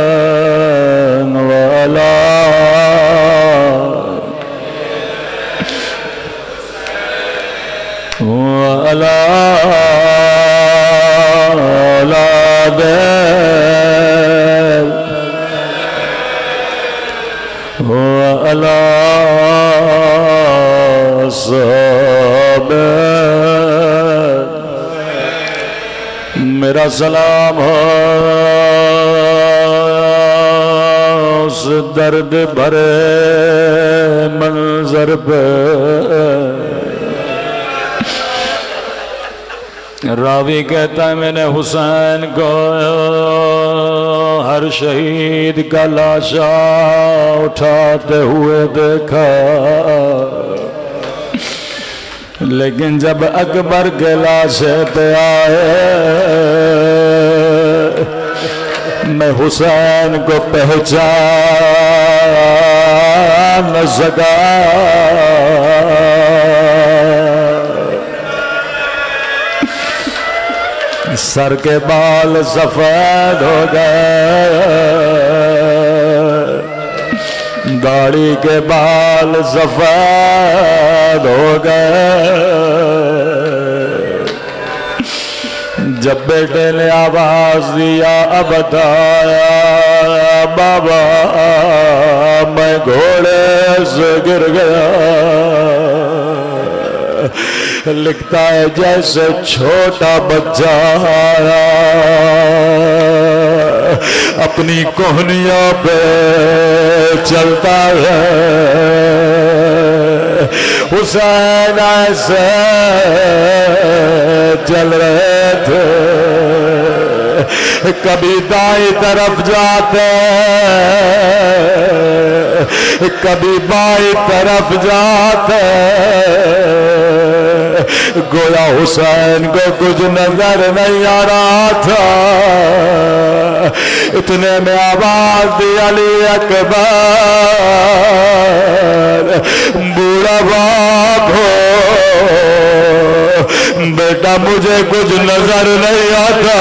حسین وعلی وعلی وعلى صحابه میرا سلام ہو اس درد بھرے منظر پہ راوی کہتا ہے میں نے حسین کو ہر شہید کا لاشا اٹھاتے ہوئے دیکھا، لیکن جب اکبر کے لاشے پہ آئے میں حسین کو پہچان نہ سکا۔ سر کے بال سفید ہو گئے، داڑھی کے بال سفید ہو گئے۔ جب بیٹے نے آواز دیا اب بتایا بابا میں گھوڑے سے گر گیا، لکھتا ہے جیسے چھوٹا بچہ اپنی کوہنیوں پہ چلتا ہے، حسین ایسے چل رہے تھے، کبھی دائیں طرف جاتے کبھی بائیں طرف جاتے، گویا حسین کو کچھ نظر نہیں آ رہا تھا۔ اتنے میں آواز دی علی اکبر بوڑھا باپ ہو بیٹا مجھے کچھ نظر نہیں آتا۔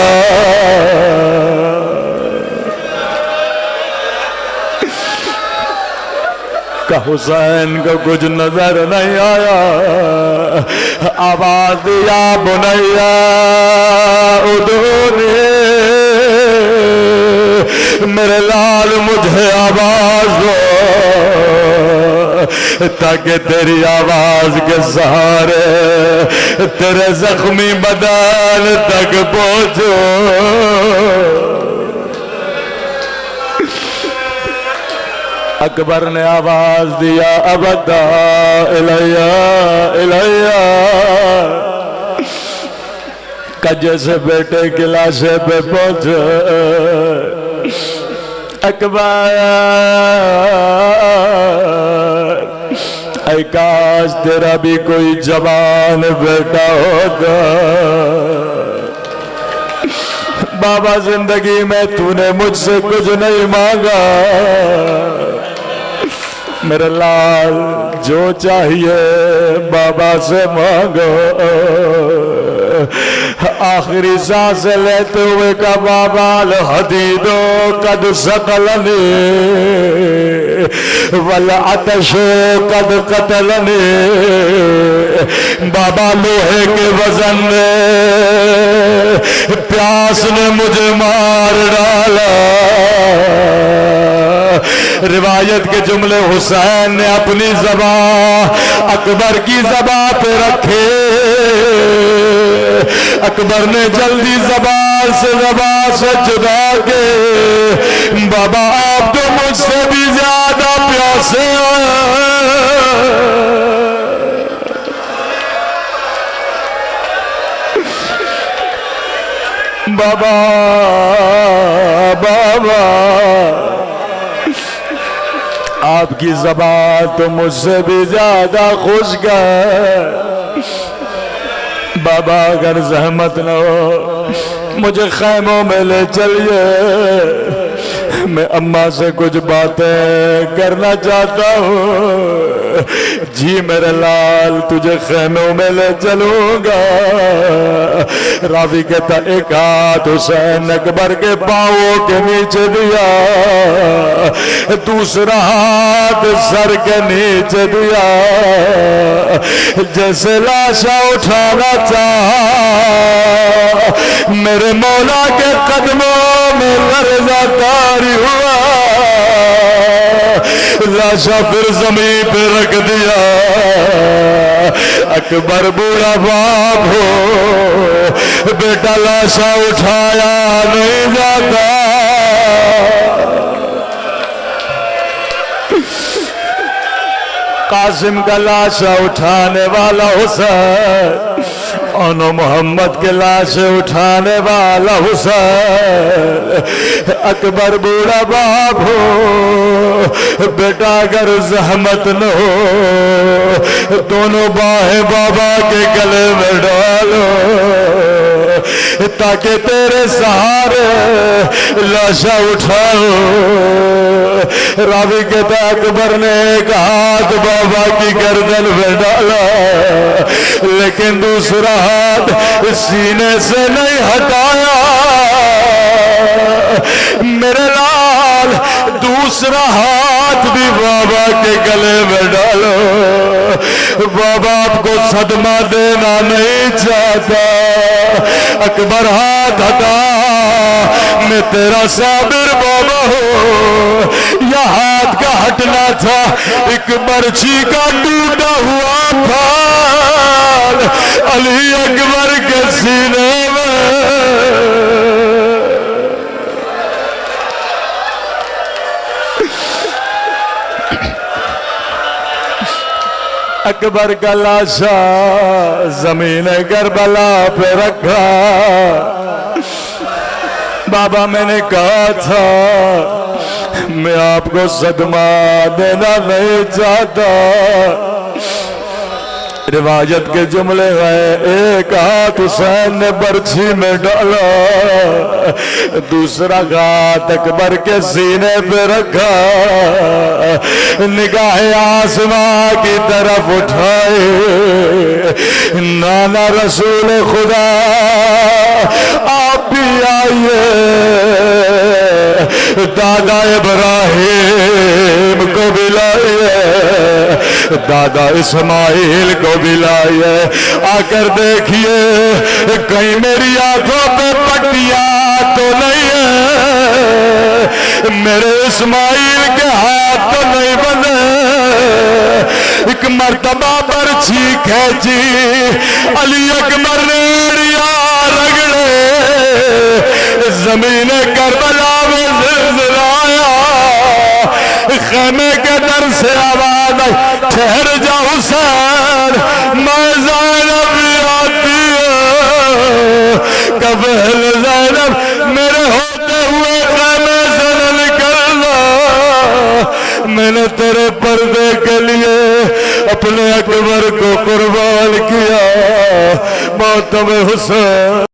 کہ حسین کو کچھ نظر نہیں آیا، آواز دیا بنیا ادھونی میرے لال مجھے آواز دو تاکہ تیری آواز کے سہارے تیرے زخمی بدن تک پہنچو۔ اکبر نے آواز دیا ابدا الیہ الیہ، کجے سے بیٹے کے لاشے پہ پہنچے۔ اکبر اے کاش تیرا بھی کوئی جوان بیٹا ہوگا، بابا زندگی میں تو نے مجھ سے کچھ نہیں مانگا، میرے لال جو چاہیے بابا سے مانگو۔ آخری سانس لیتے ہوئے کا بابا الحدید قد ثقلنی والعطش قد قتلنی، بابا لوہے کے وزن نے پیاس نے مجھے مار ڈالا۔ روایت کے جملے حسین نے اپنی زبان اکبر کی زبان پہ رکھے، اکبر نے جلدی زبان سے جدا کے بابا آپ تو مجھ سے بھی زیادہ پیاسے بابا بابا آپ کی زبان تو مجھ سے بھی زیادہ خشک ہے، بابا اگر زحمت نہ ہو مجھے خیموں میں لے چلیے، میں اماں سے کچھ باتیں کرنا چاہتا ہوں۔ جی میرے لال تجھے خیموں میں لے چلوں گا۔ راوی کہتا ایک ہاتھ حسین اکبر کے پاؤں کے نیچے دیا، دوسرا ہاتھ سر کے نیچے دیا، جیسے لاشا اٹھانا چاہا میرے مولا کے قدموں میں لرزہ طاری ہوا۔ لاشا پھر زمین پہ رکھ دیا. اکبر بوڑھا باپ ہو بیٹا لاشا اٹھایا نہیں جاتا. قاسم کا لاشا اٹھانے والا حسین، انو محمد کے لاش اٹھانے والا حسین. اکبر بوڑھا باپ ہو بیٹا اگر زحمت نہ ہو دونوں باہیں بابا کے گلے میں ڈالو تاکہ تیرے سہارے لاشا اٹھاؤ. راوی کہتا اکبر نے ایک ہاتھ بابا کی گردن میں ڈالا لیکن دوسرا ہاتھ سینے سے نہیں ہٹایا. میرے لال دوسرا ہاتھ بھی بابا کے گلے میں ڈالو. بابا آپ کو صدمہ دینا نہیں چاہتا. اکبر ہاتھ ہٹا میں تیرا صابر بابا ہوں. یہ ہاتھ کا ہٹنا تھا ایک برچھی کا ٹوٹا ہوا پھال علی اکبر کے سینے میں. اکبر کا لاشا زمین کربلا پہ رکھا. بابا میں نے کہا تھا میں آپ کو صدمہ دینا نہیں چاہتا. روایت کے جملے ہیں ایک ہاتھ حسین نے برچھی میں ڈالا دوسرا ہاتھ اکبر کے سینے پہ رکھا. نگاہ آسمان کی طرف اٹھائے نانا رسول خدا آپ بھی آئیے. دادا ابراہیم کو بھی لائیے دادا اسماعیل کو بھی لائیے. آ کر دیکھیے کہیں میری آنکھوں پہ پٹیاں تو نہیں ہے میرے اسماعیل کے ہاتھ تو نہیں بنے. ایک مرتبہ برچھی کھینچی علی اکبر نے ایڑیاں رگڑے زمین کربلا میں زلزلہ آیا. خیمے کے در سے آواز آئی ٹھہر جا حسین میں زینب آتی ہے. کبہل زینب میرے ہوتے ہوئے خیمے سے نہ نکلنا. میں نے تیرے پردے کے لیے اپنے اکبر کو قربان کیا. ماتم حسین